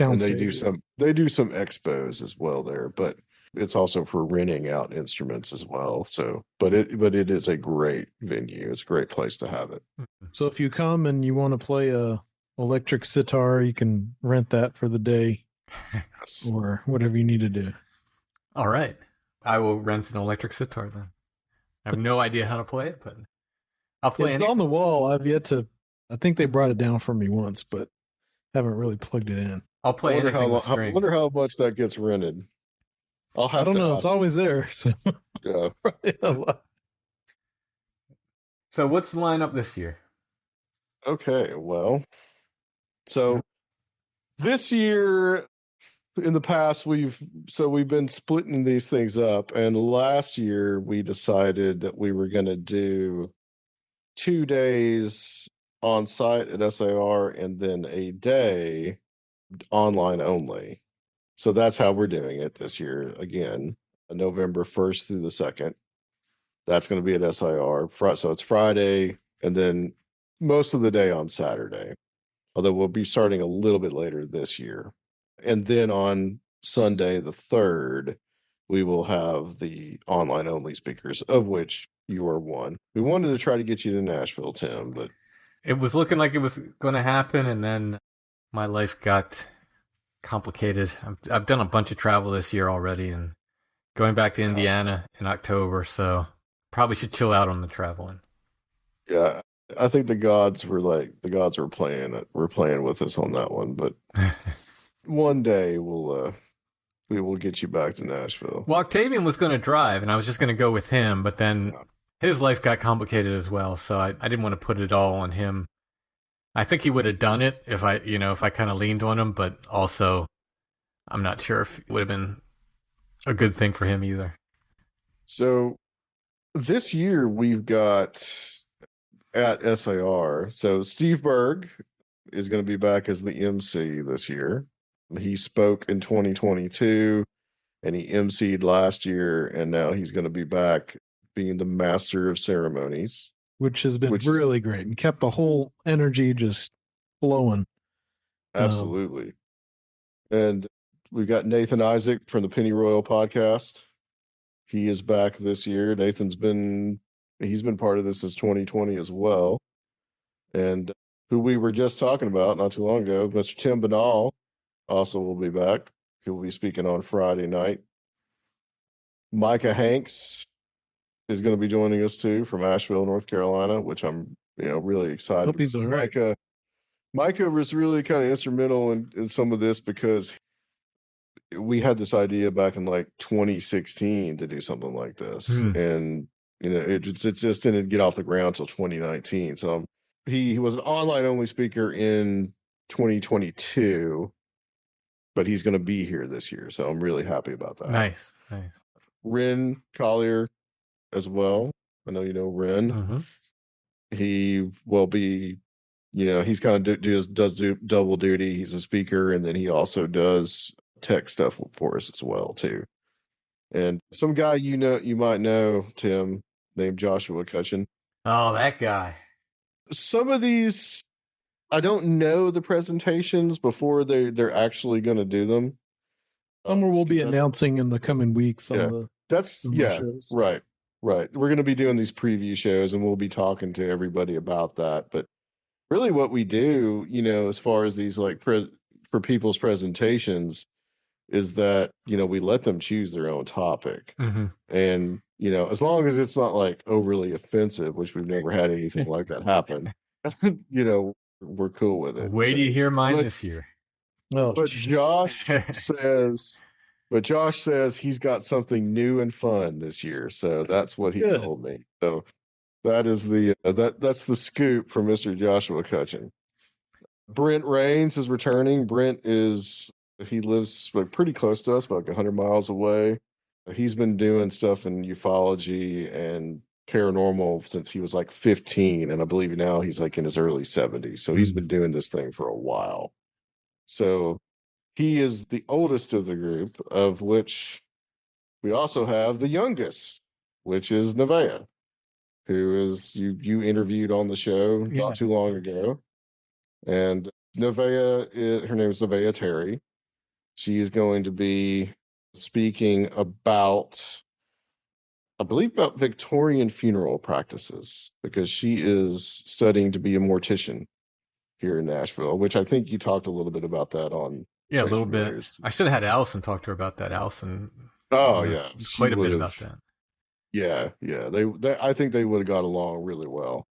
And they do some expos as well there, but it's also for renting out instruments as well. So, but it is a great venue. It's a great place to have it. So if you come and you want to play a electric sitar, you can rent that for the day or whatever you need to do. All right. I will rent an electric sitar then. I have no idea how to play it, but I'll play it. It's on the wall. I think they brought it down for me once, but haven't really plugged it in. I'll play anything with strings. I wonder how much that gets rented. I don't know. It's always there. So yeah. So what's the lineup this year? Okay, well, so this year in the past we've been splitting these things up, and last year we decided that we were going to do 2 days on site at SAR and then a day online only. So that's how we're doing it this year. Again, November 1st through the 2nd. That's going to be at SIR. So it's Friday and then most of the day on Saturday. Although we'll be starting a little bit later this year. And then on Sunday, the 3rd, we will have the online only speakers, of which you are one. We wanted to try to get you to Nashville, Tim, but It was looking like it was going to happen, and then my life got complicated. I've done a bunch of travel this year already, and going back to Indiana in October, so probably should chill out on the traveling. yeah, I think the gods were playing it. We're playing with us on that one, but one day we will get you back to Nashville. Well, Octavian was going to drive, and I was just going to go with him, but then his life got complicated as well, so I didn't want to put it all on him. I think he would have done it if I kind of leaned on him, but also I'm not sure if it would have been a good thing for him either. So this year we've got at SAR. So Steve Berg is going to be back as the MC this year. He spoke in 2022 and he MC'd last year, and now he's going to be back being the master of ceremonies. Which has been really great and kept the whole energy just flowing. Absolutely. And we've got Nathan Isaac from the Penny Royal podcast. He is back this year. He's been part of this since 2020 as well. And who we were just talking about not too long ago, Mr. Tim Banal, also will be back. He will be speaking on Friday night. Micah Hanks is going to be joining us too from Asheville, North Carolina, which I'm really excited. Hope he's all right. Micah was really kind of instrumental in some of this because we had this idea back in like 2016 to do something like this, and it just didn't get off the ground until 2019. So he was an online only speaker in 2022, but he's going to be here this year, so I'm really happy about that. Nice. Ren Collier as well. I know you know Ren. Mm-hmm. He will be, he's kind of does double duty. He's a speaker, and then he also does tech stuff for us as well too. And some guy you might know, Tim, named Joshua Cutchin. Oh, that guy. Some of these, I don't know the presentations before they're actually going to do them. Somewhere we'll be announcing in the coming weeks. Shows. Right. We're going to be doing these preview shows, and we'll be talking to everybody about that. But really, what we do, as far as these like for people's presentations, is that we let them choose their own topic, and as long as it's not like overly offensive, which we've never had anything like that happen, we're cool with it. Wait till you hear mine this year. Well, but Josh says he's got something new and fun this year, so that's what he told me. So that is that's the scoop from Mr. Joshua Cutchin. Brent Rains is returning. He lives pretty close to us, about 100 miles away. He's been doing stuff in ufology and paranormal since he was like 15, and I believe now he's like in his early 70s. So he's been doing this thing for a while. So he is the oldest of the group, of which we also have the youngest, which is Nevaeh, who is you interviewed on the show not too long ago. And Nevaeh, her name is Nevaeh Terry. She is going to be speaking about, I believe, about Victorian funeral practices, because she is studying to be a mortician here in Nashville, which I think you talked a little bit about that on. Yeah, a little bit. I should have had Allison talk to her about that. Allison. Quite a bit about that. Yeah. They I think they would have got along really well.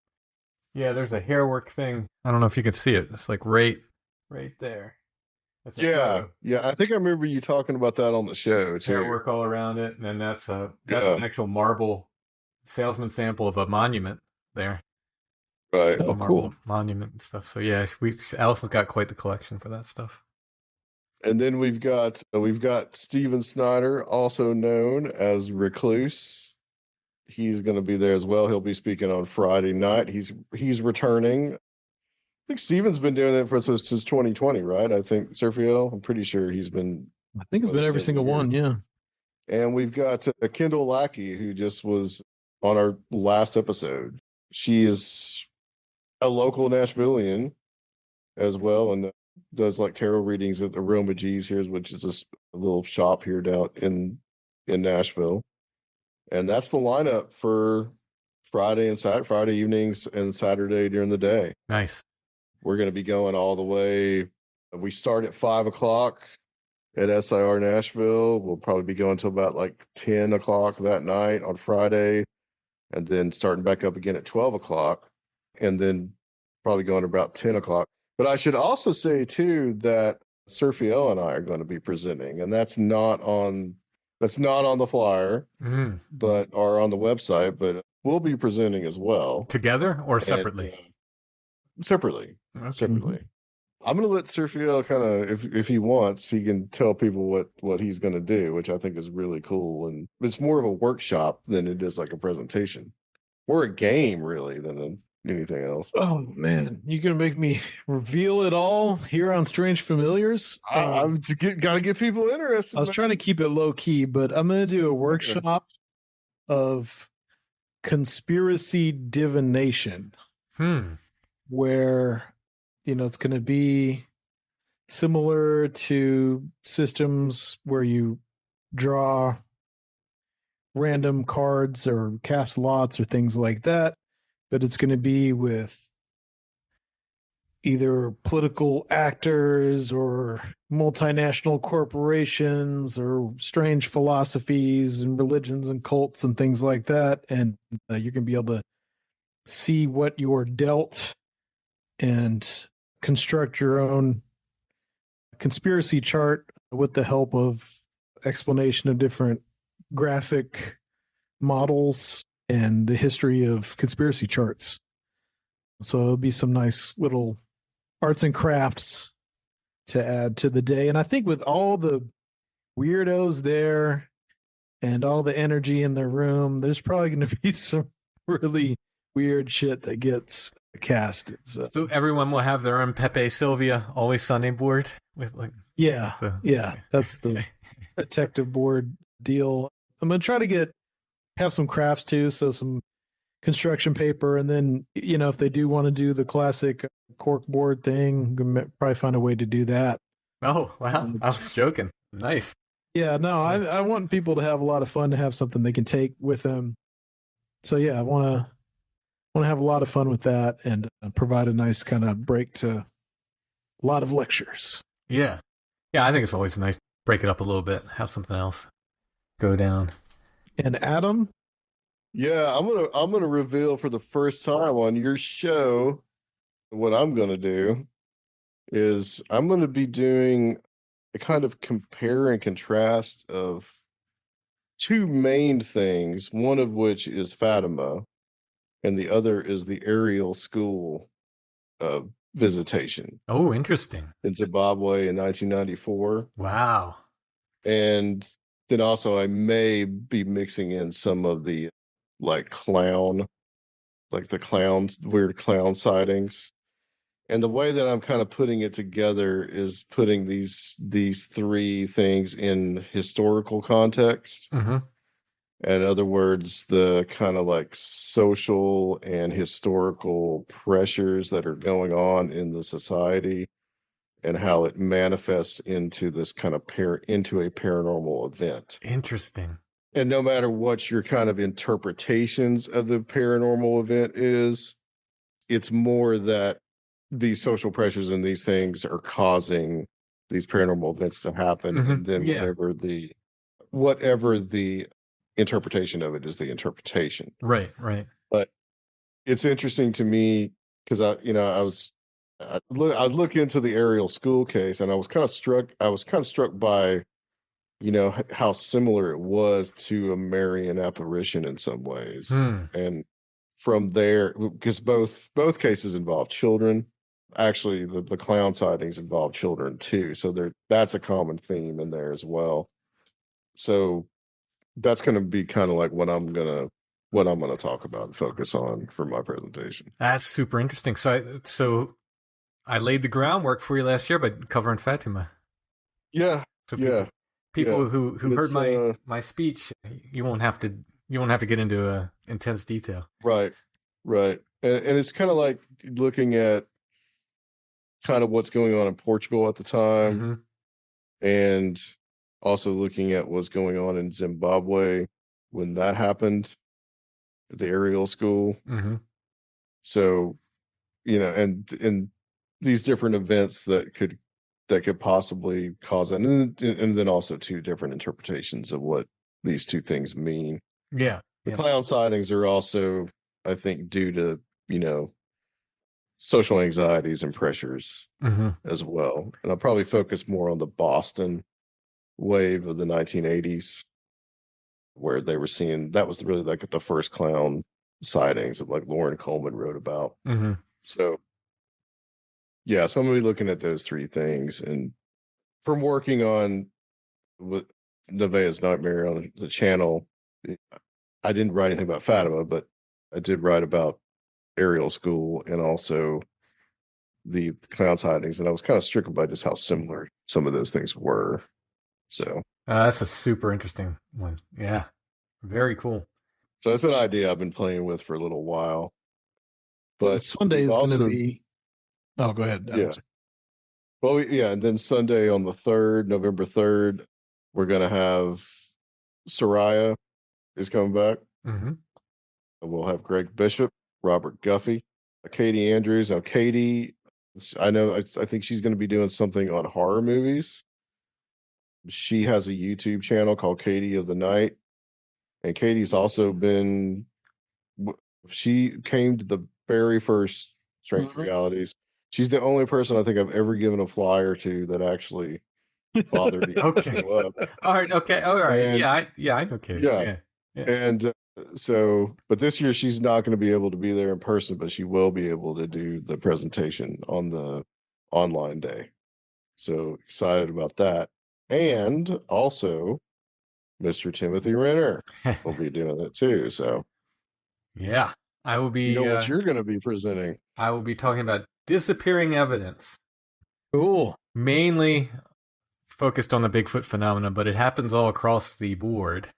Yeah, there's a hair work thing. I don't know if you can see it. It's like right there. Yeah. I think I remember you talking about that on the show too. Hair work all around it, and then that's an actual marble salesman sample of a monument there. Right. Cool. Monument and stuff. So yeah, Allison's got quite the collection for that stuff. And then we've got Steven Snyder, also known as Recluse. He's going to be there as well. He'll be speaking on Friday night. He's returning. I think Steven's been doing it since 2020, right? I think Serfiel. I'm pretty sure he's been. I think it's been every single one. Yeah. And we've got Kendall Lackey, who just was on our last episode. She is a local Nashvilleian as well, and does like tarot readings at the Roma G's here, which is this little shop here down in Nashville. And that's the lineup for Friday evenings and Saturday during the day. Nice. We're going to be going all the way. We start at 5:00 at SIR Nashville. We'll probably be going till about like 10:00 that night on Friday, and then starting back up again at 12:00, and then probably going about 10:00. But I should also say too that Serfiel and I are going to be presenting, and that's not on the flyer, but are on the website. But we'll be presenting as well, together or separately. Separately. Okay. Separately. I'm going to let Serfiel kind of, if he wants, he can tell people what he's going to do, which I think is really cool. And it's more of a workshop than it is like a presentation, or a game really than anything else. Oh man, you gonna make me reveal it all here on Strange Familiars? I'm got to get people interested. I was trying to keep it low key, but I'm gonna do a workshop of conspiracy divination, where it's gonna be similar to systems where you draw random cards or cast lots or things like that. But it's going to be with either political actors or multinational corporations or strange philosophies and religions and cults and things like that. And you're going to be able to see what you're dealt and construct your own conspiracy chart with the help of explanation of different graphic models and the history of conspiracy charts. So it'll be some nice little arts and crafts to add to the day. And I think with all the weirdos there and all the energy in the room, there's probably going to be some really weird shit that gets casted. So everyone will have their own Pepe Sylvia Always Sunny board with like that's the detective board deal. I'm going to try to have some crafts too, so some construction paper, and then if they do want to do the classic cork board thing, probably find a way to do that. Oh wow, I was joking. Nice. Yeah, no, I want people to have a lot of fun, to have something they can take with them. So yeah, I want to have a lot of fun with that and provide a nice kind of break to a lot of lectures. Yeah, I think it's always nice to break it up a little bit, have something else go down. And Adam? Yeah, I'm gonna reveal for the first time on your show what I'm gonna do is I'm gonna be doing a kind of compare and contrast of two main things, one of which is Fatima, and the other is the Ariel School visitation. Oh, interesting. In Zimbabwe in 1994. Wow. And then also I may be mixing in some of the weird clown sightings. And the way that I'm kind of putting it together is putting these three things in historical context. Mm-hmm. In other words, the kind of like social and historical pressures that are going on in the society and how it manifests into this kind of into a paranormal event. Interesting. And no matter what your kind of interpretations of the paranormal event is, it's more that these social pressures and these things are causing these paranormal events to happen. Mm-hmm. And then whatever the interpretation of it is the interpretation. Right. But it's interesting to me because I look into the Ariel School case, and I was kind of struck by, how similar it was to a Marian apparition in some ways. And from there, because both cases involve children, actually the clown sightings involve children too. So that's a common theme in there as well. So that's going to be kind of like what I'm gonna talk about and focus on for my presentation. That's super interesting. So I laid the groundwork for you last year by covering Fatima. Yeah, So yeah. people yeah. who heard my speech, you won't have to get into intense detail. Right. And it's kind of like looking at kind of what's going on in Portugal at the time, Mm-hmm. and also looking at what's going on in Zimbabwe when that happened at the aerial school. Mm-hmm. So, and these different events that could possibly cause it, and then also two different interpretations of what these two things mean. Yeah. The clown sightings are also, I think, due to, social anxieties and pressures as well. And I'll probably focus more on the Boston wave of the 1980s, where they were seeing, that was really like the first clown sightings that like Lauren Coleman wrote about. Mm-hmm. So, yeah, so I'm going to be looking at those three things. And from working on with Nevaeh's Nightmare on the channel, I didn't write anything about Fatima, but I did write about aerial school and also the clown sightings, and I was kind of stricken by just how similar some of those things were. So that's a super interesting one. Yeah, very cool. So that's an idea I've been playing with for a little while. But Sunday is going to be. Oh, go ahead. Yeah. Well, yeah, and then Sunday on the 3rd, November 3rd, we're going to have Soraya is coming back. Mm-hmm. We'll have Greg Bishop, Robert Guffey, Katie Andrews. Now, Katie, I think she's going to be doing something on horror movies. She has a YouTube channel called Katie of the Night. And Katie's also been, she came to the very first Strange Realities. She's the only person I think I've ever given a flyer to that actually bothered me. Okay. All right. Okay. All right. And, I know Katie. Yeah. And so, but this year she's not going to be able to be there in person, but she will be able to do the presentation on the online day. So excited about that. And also, Mr. Timothy Renner will be doing it too. So, yeah, I will be. You know what you're going to be presenting? I will be talking about disappearing evidence. Cool. Mainly focused on the Bigfoot phenomena, but it happens all across the board.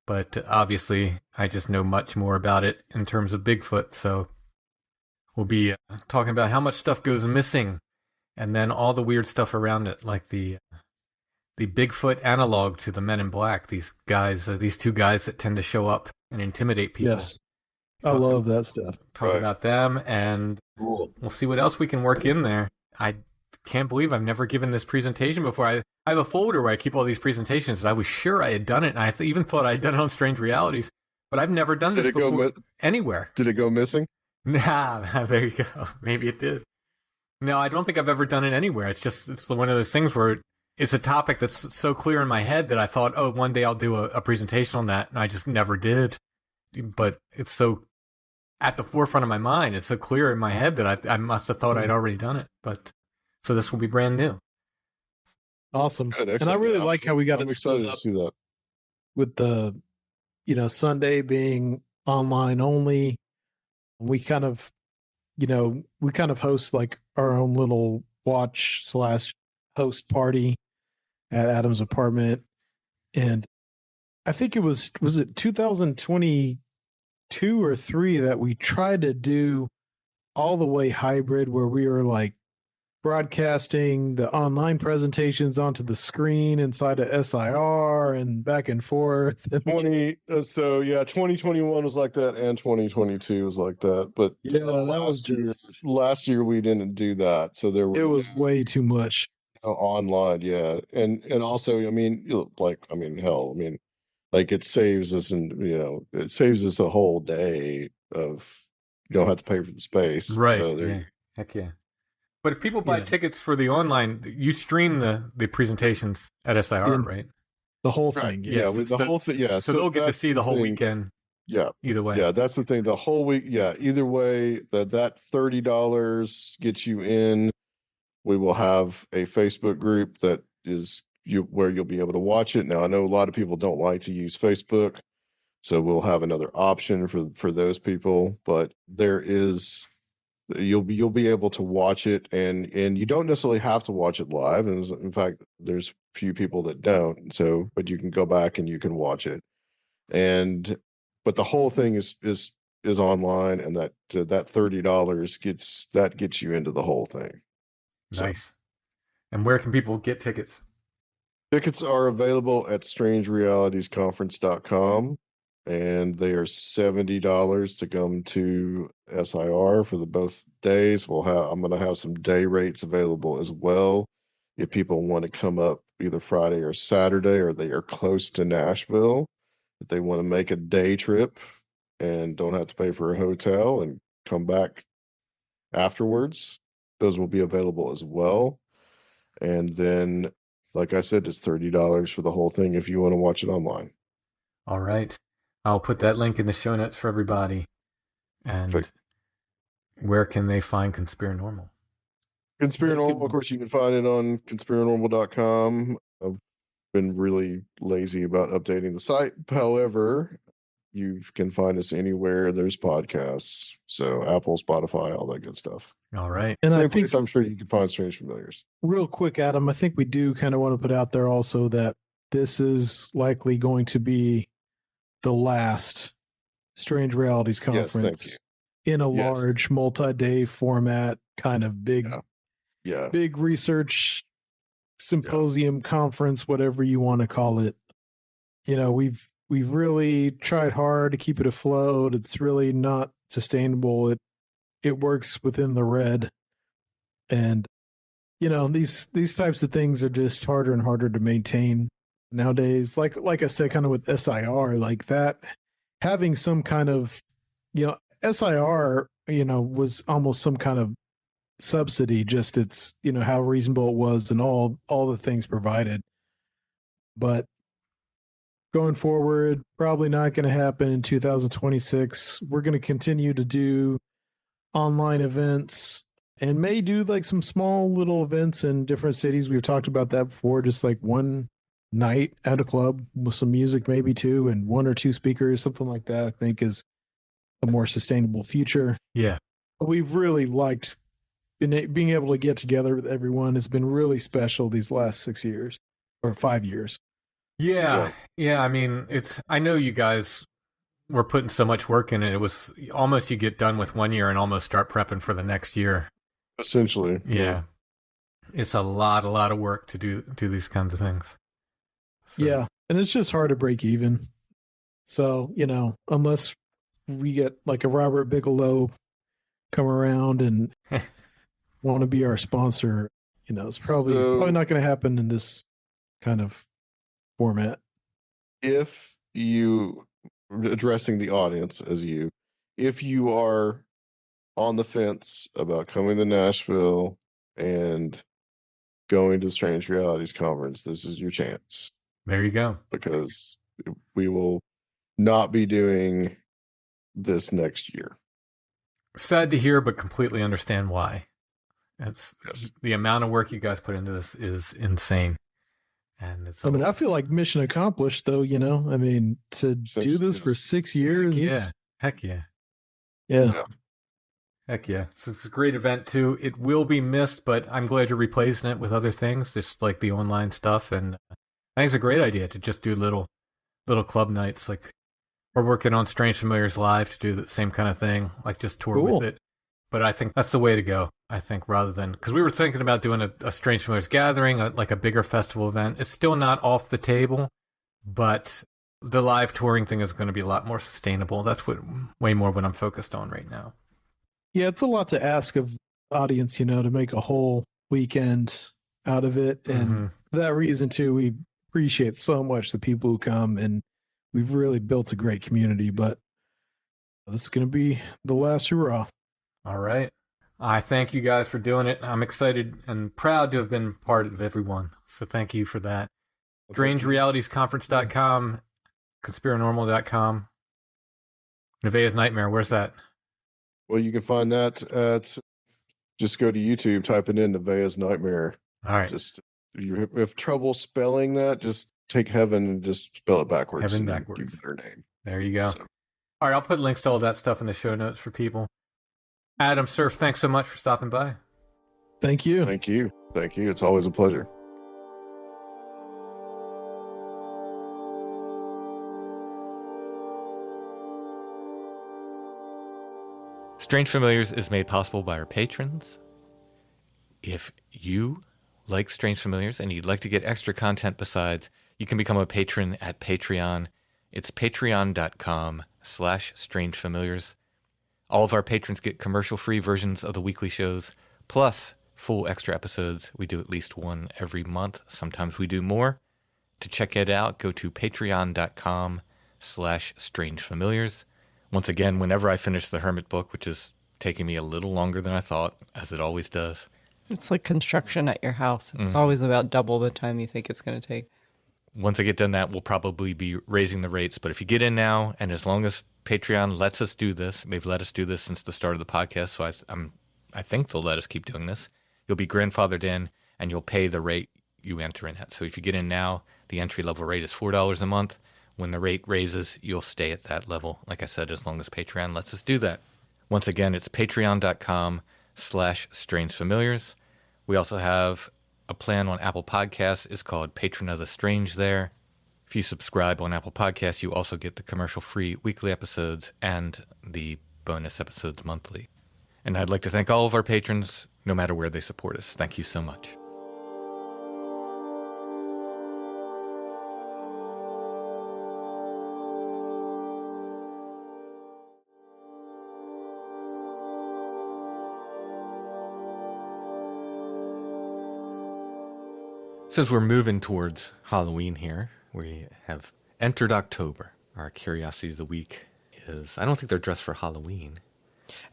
But obviously, I just know much more about it in terms of Bigfoot. So we'll be talking about how much stuff goes missing, and then all the weird stuff around it, like the Bigfoot analog to the Men in Black. These guys, these two guys that tend to show up and intimidate people. Yes, I love that stuff. Talk about them, and we'll see what else we can work in there. I can't believe I've never given this presentation before. I have a folder where I keep all these presentations. I was sure I had done it, and I even thought I had done it on Strange Realities, but I've never done this before anywhere. Did it go missing? Nah, there you go. Maybe it did. No, I don't think I've ever done it anywhere. It's one of those things where it's a topic that's so clear in my head that I thought, oh, one day I'll do a presentation on that, and I just never did. But it's so at the forefront of my mind. It's so clear in my head that I must have thought I'd already done it. But so this will be brand new. Awesome. Good, and I really like how we got it excited to see that. With the, Sunday being online only. We kind of, host like our own little watch/host party at Adam's apartment. And I think it was it 2022 or 3 that we tried to do all the way hybrid, where we were like broadcasting the online presentations onto the screen inside of SIR and back and forth. 2021 was like that, and 2022 was like that. But yeah, that was just last year we didn't do that, so it was way too much online. Yeah, and also, like it saves us, it saves us a whole day of, you don't have to pay for the space, right? So heck yeah. But if people buy tickets for the online, you stream the presentations at SIR, right? The whole thing. Right. Yeah, with the whole thing. Yeah, so they'll get to see the whole weekend. Yeah. Either way. Yeah, that's the thing. The whole week, yeah, either way, that $30 gets you in. We will have a Facebook group that is where you'll be able to watch it. Now, I know a lot of people don't like to use Facebook, so we'll have another option for those people, but there is you'll be able to watch it, and you don't necessarily have to watch it live. And in fact, there's few people that don't. So, but you can go back and you can watch it. And but the whole thing is online, and that $30 gets you into the whole thing. Nice. So, and where can people get tickets? Tickets are available at strangerealitiesconference.com, and they are $70 to come to SIR for the both days. I'm going to have some day rates available as well if people want to come up either Friday or Saturday, or they are close to Nashville, if they want to make a day trip and don't have to pay for a hotel and come back afterwards. Those will be available as well. And then, like I said, it's $30 for the whole thing if you want to watch it online. All right. I'll put that link in the show notes for everybody. And perfect. Where can they find Conspirinormal? Conspirinormal, of course, you can find it on conspirinormal.com. I've been really lazy about updating the site. However, you can find us anywhere there's podcasts. So Apple, Spotify, all that good stuff. All right. And same place I'm sure you can find Strange Familiars. Real quick, Adam, I think we do kind of want to put out there also that this is likely going to be the last Strange Realities conference in a large multi-day format, kind of big, big research symposium conference, whatever you want to call it. You know, we've really tried hard to keep it afloat. It's really not sustainable. It works within the red, and you know, these types of things are just harder and harder to maintain nowadays. Like I said, kind of with SIR, like that, having some kind of, you know, SIR, you know, was almost some kind of subsidy, just it's, you know, how reasonable it was and all the things provided. But going forward, probably not going to happen in 2026. We're going to continue to do online events and may do like some small little events in different cities. We've talked about that before, just like one night at a club with some music, maybe two, and one or two speakers, something like that, I think is a more sustainable future. Yeah. But we've really liked being able to get together with everyone. It's been really special these last 6 years or 5 years. Yeah. I mean, I know you guys were putting so much work in it. It was almost you get done with 1 year and almost start prepping for the next year. Essentially. Yeah. It's a lot of work to do these kinds of things. So. Yeah. And it's just hard to break even. So, you know, unless we get like a Robert Bigelow come around and want to be our sponsor, you know, it's probably not going to happen in this kind of format. If you, addressing the audience if you are on the fence about coming to Nashville and going to Strange Realities Conference, this is your chance. There you go. Because we will not be doing this next year. Sad to hear, but completely understand why. The amount of work you guys put into this is insane. And I feel like mission accomplished, though, you know, I mean, to do this for 6 years. Heck yeah. Yeah. Heck yeah. So it's a great event too. It will be missed, but I'm glad you're replacing it with other things, just like the online stuff. And I think it's a great idea to just do little club nights. Like we're working on Strange Familiars Live to do the same kind of thing, like just tour with it. But I think that's the way to go. I think rather than, because we were thinking about doing a Strange Familiars gathering, like a bigger festival event. It's still not off the table, but the live touring thing is going to be a lot more sustainable. That's way more what I'm focused on right now. Yeah, it's a lot to ask of the audience, you know, to make a whole weekend out of it. And for that reason, too, we appreciate so much the people who come, and we've really built a great community. But this is going to be the last hurrah. All right. I thank you guys for doing it. I'm excited and proud to have been part of everyone. So thank you for that. StrangeRealitiesConference.com, Conspirinormal.com. Nevaeh's Nightmare, where's that? Well, you can find that at, just go to YouTube, type it in, Nevaeh's Nightmare. All right. Just, if you have trouble spelling that, just take heaven and just spell it backwards. Heaven and backwards. You get her name. There you go. So. All right, I'll put links to all that stuff in the show notes for people. Adam Surf, thanks so much for stopping by. Thank you. Thank you. Thank you. It's always a pleasure. Strange Familiars is made possible by our patrons. If you like Strange Familiars and you'd like to get extra content besides, you can become a patron at Patreon. It's patreon.com/strangefamiliars. All of our patrons get commercial-free versions of the weekly shows, plus full extra episodes. We do at least one every month. Sometimes we do more. To check it out, go to patreon.com/strangefamiliars. Once again, whenever I finish the Hermit book, which is taking me a little longer than I thought, as it always does. It's like construction at your house. It's always about double the time you think it's going to take. Once I get done that, we'll probably be raising the rates. But if you get in now, and as long as Patreon lets us do this, they've let us do this since the start of the podcast, so I think they'll let us keep doing this. You'll be grandfathered in, and you'll pay the rate you enter in at. So if you get in now, the entry-level rate is $4 a month. When the rate raises, you'll stay at that level. Like I said, as long as Patreon lets us do that. Once again, it's patreon.com/strangefamiliars. We also have a plan on Apple Podcasts. It's called Patron of the Strange there. If you subscribe on Apple Podcasts, you also get the commercial-free weekly episodes and the bonus episodes monthly. And I'd like to thank all of our patrons, no matter where they support us. Thank you so much. Since we're moving towards Halloween here, we have entered October. Our curiosity of the week is, I don't think they're dressed for Halloween.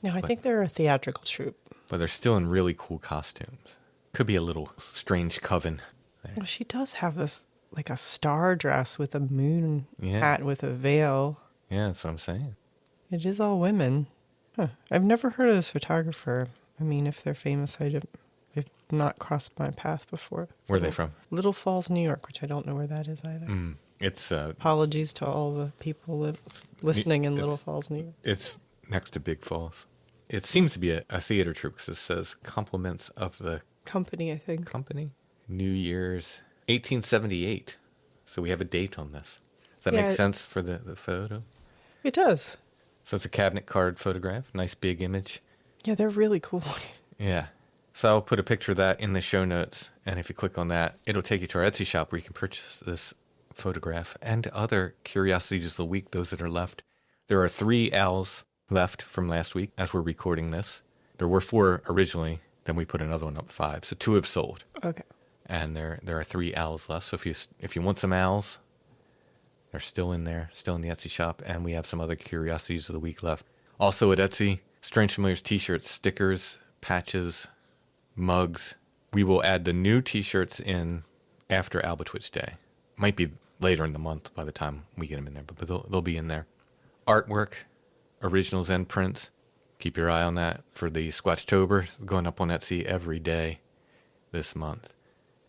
No, I think they're a theatrical troupe. But they're still in really cool costumes. Could be a little strange coven there. Well, she does have this, like a star dress with a moon Yeah. hat with a veil. Yeah, that's what I'm saying. It is all women. Huh. I've never heard of this photographer. I mean, if they're famous, they've not crossed my path before. Where are they from? Little Falls, New York, which I don't know where that is either. It's Apologies to all the people listening in Little It's- Falls, New York. it's next to Big Falls. It seems to be a theater troupe because it says compliments of the Company, I think. company. New Year's 1878. So we have a date on this. Does that Yeah. make sense for the photo? It does. So it's a cabinet card photograph. Nice big image. Yeah, they're really cool. Yeah. So I'll put a picture of that in the show notes. And if you click on that, it'll take you to our Etsy shop where you can purchase this photograph and other curiosities of the week, those that are left. There are 3 owls left from last week as we're recording this. There were 4 originally. Then we put another one up, 5. So 2 have sold. Okay. And there are 3 owls left. So if you want some owls, they're still in there, still in the Etsy shop. And we have some other curiosities of the week left. Also at Etsy, Strange Familiars t-shirts, stickers, patches, mugs. We will add the new t-shirts in after Albatwitch Day. Might be later in the month by the time we get them in there, but they'll be in there. Artwork, originals and prints. Keep your eye on that for the Squatchtober, going up on Etsy every day this month.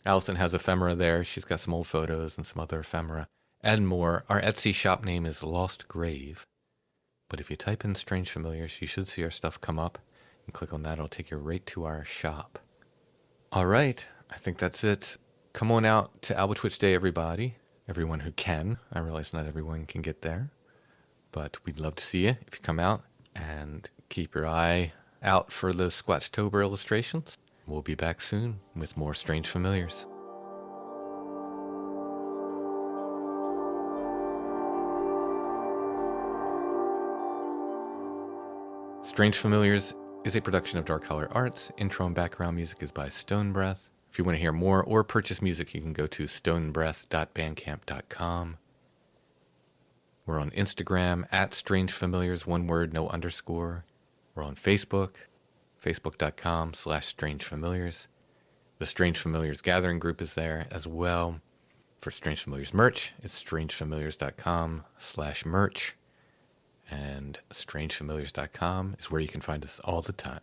Allison has ephemera there. She's got some old photos and some other ephemera and more. Our Etsy shop name is Lost Grave. But if you type in Strange Familiars, you should see our stuff come up. And click on that, it'll take you right to our shop. All right, I think that's it. Come on out to Albatwitch Day, everybody. Everyone who can. I realize not everyone can get there. But we'd love to see you if you come out. And keep your eye out for the Squatchtober illustrations. We'll be back soon with more Strange Familiars. Strange Familiars is a production of Dark Holler Arts. Intro and background music is by Stone Breath. If you want to hear more or purchase music, you can go to stonebreath.bandcamp.com. We're on Instagram at Strange Familiars, one word, no underscore. We're on Facebook, facebook.com/Strange Familiars. The Strange Familiars Gathering group is there as well. For Strange Familiars merch, it's strangefamiliars.com/merch. And strangefamiliars.com is where you can find us all the time.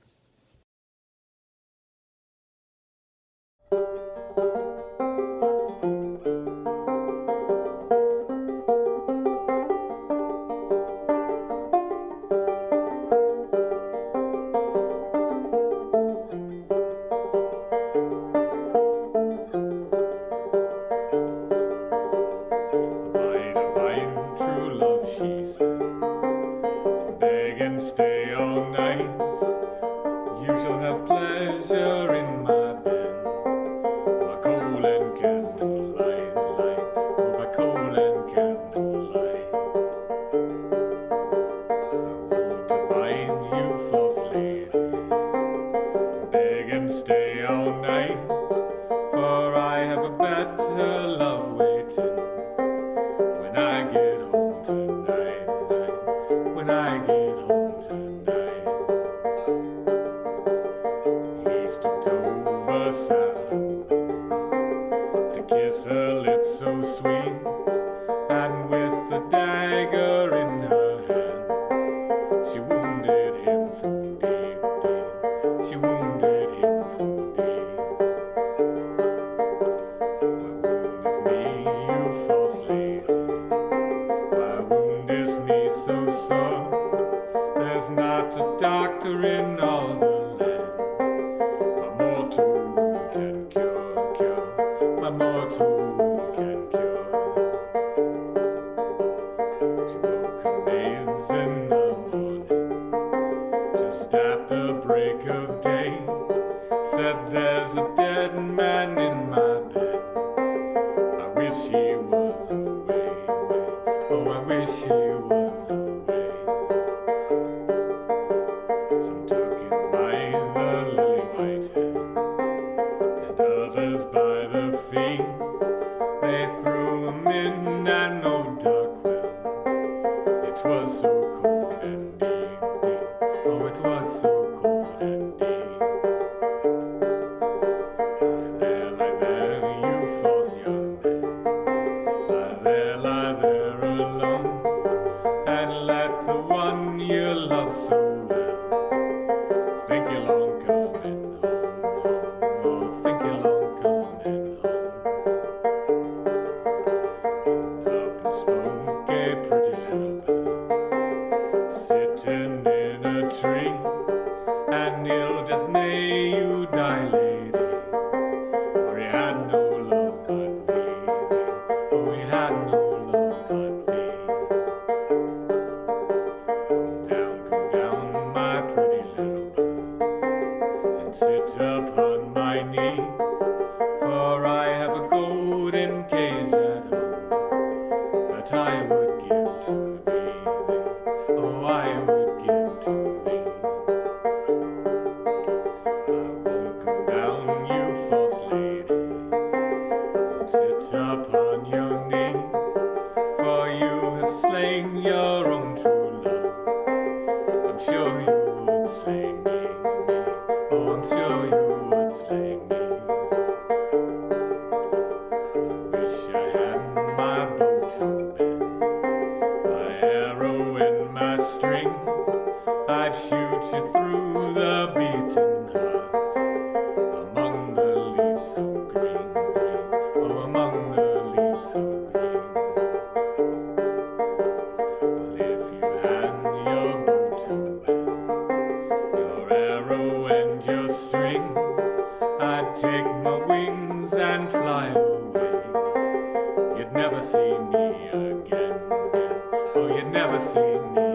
You'd never see me again. Oh, you'd never see me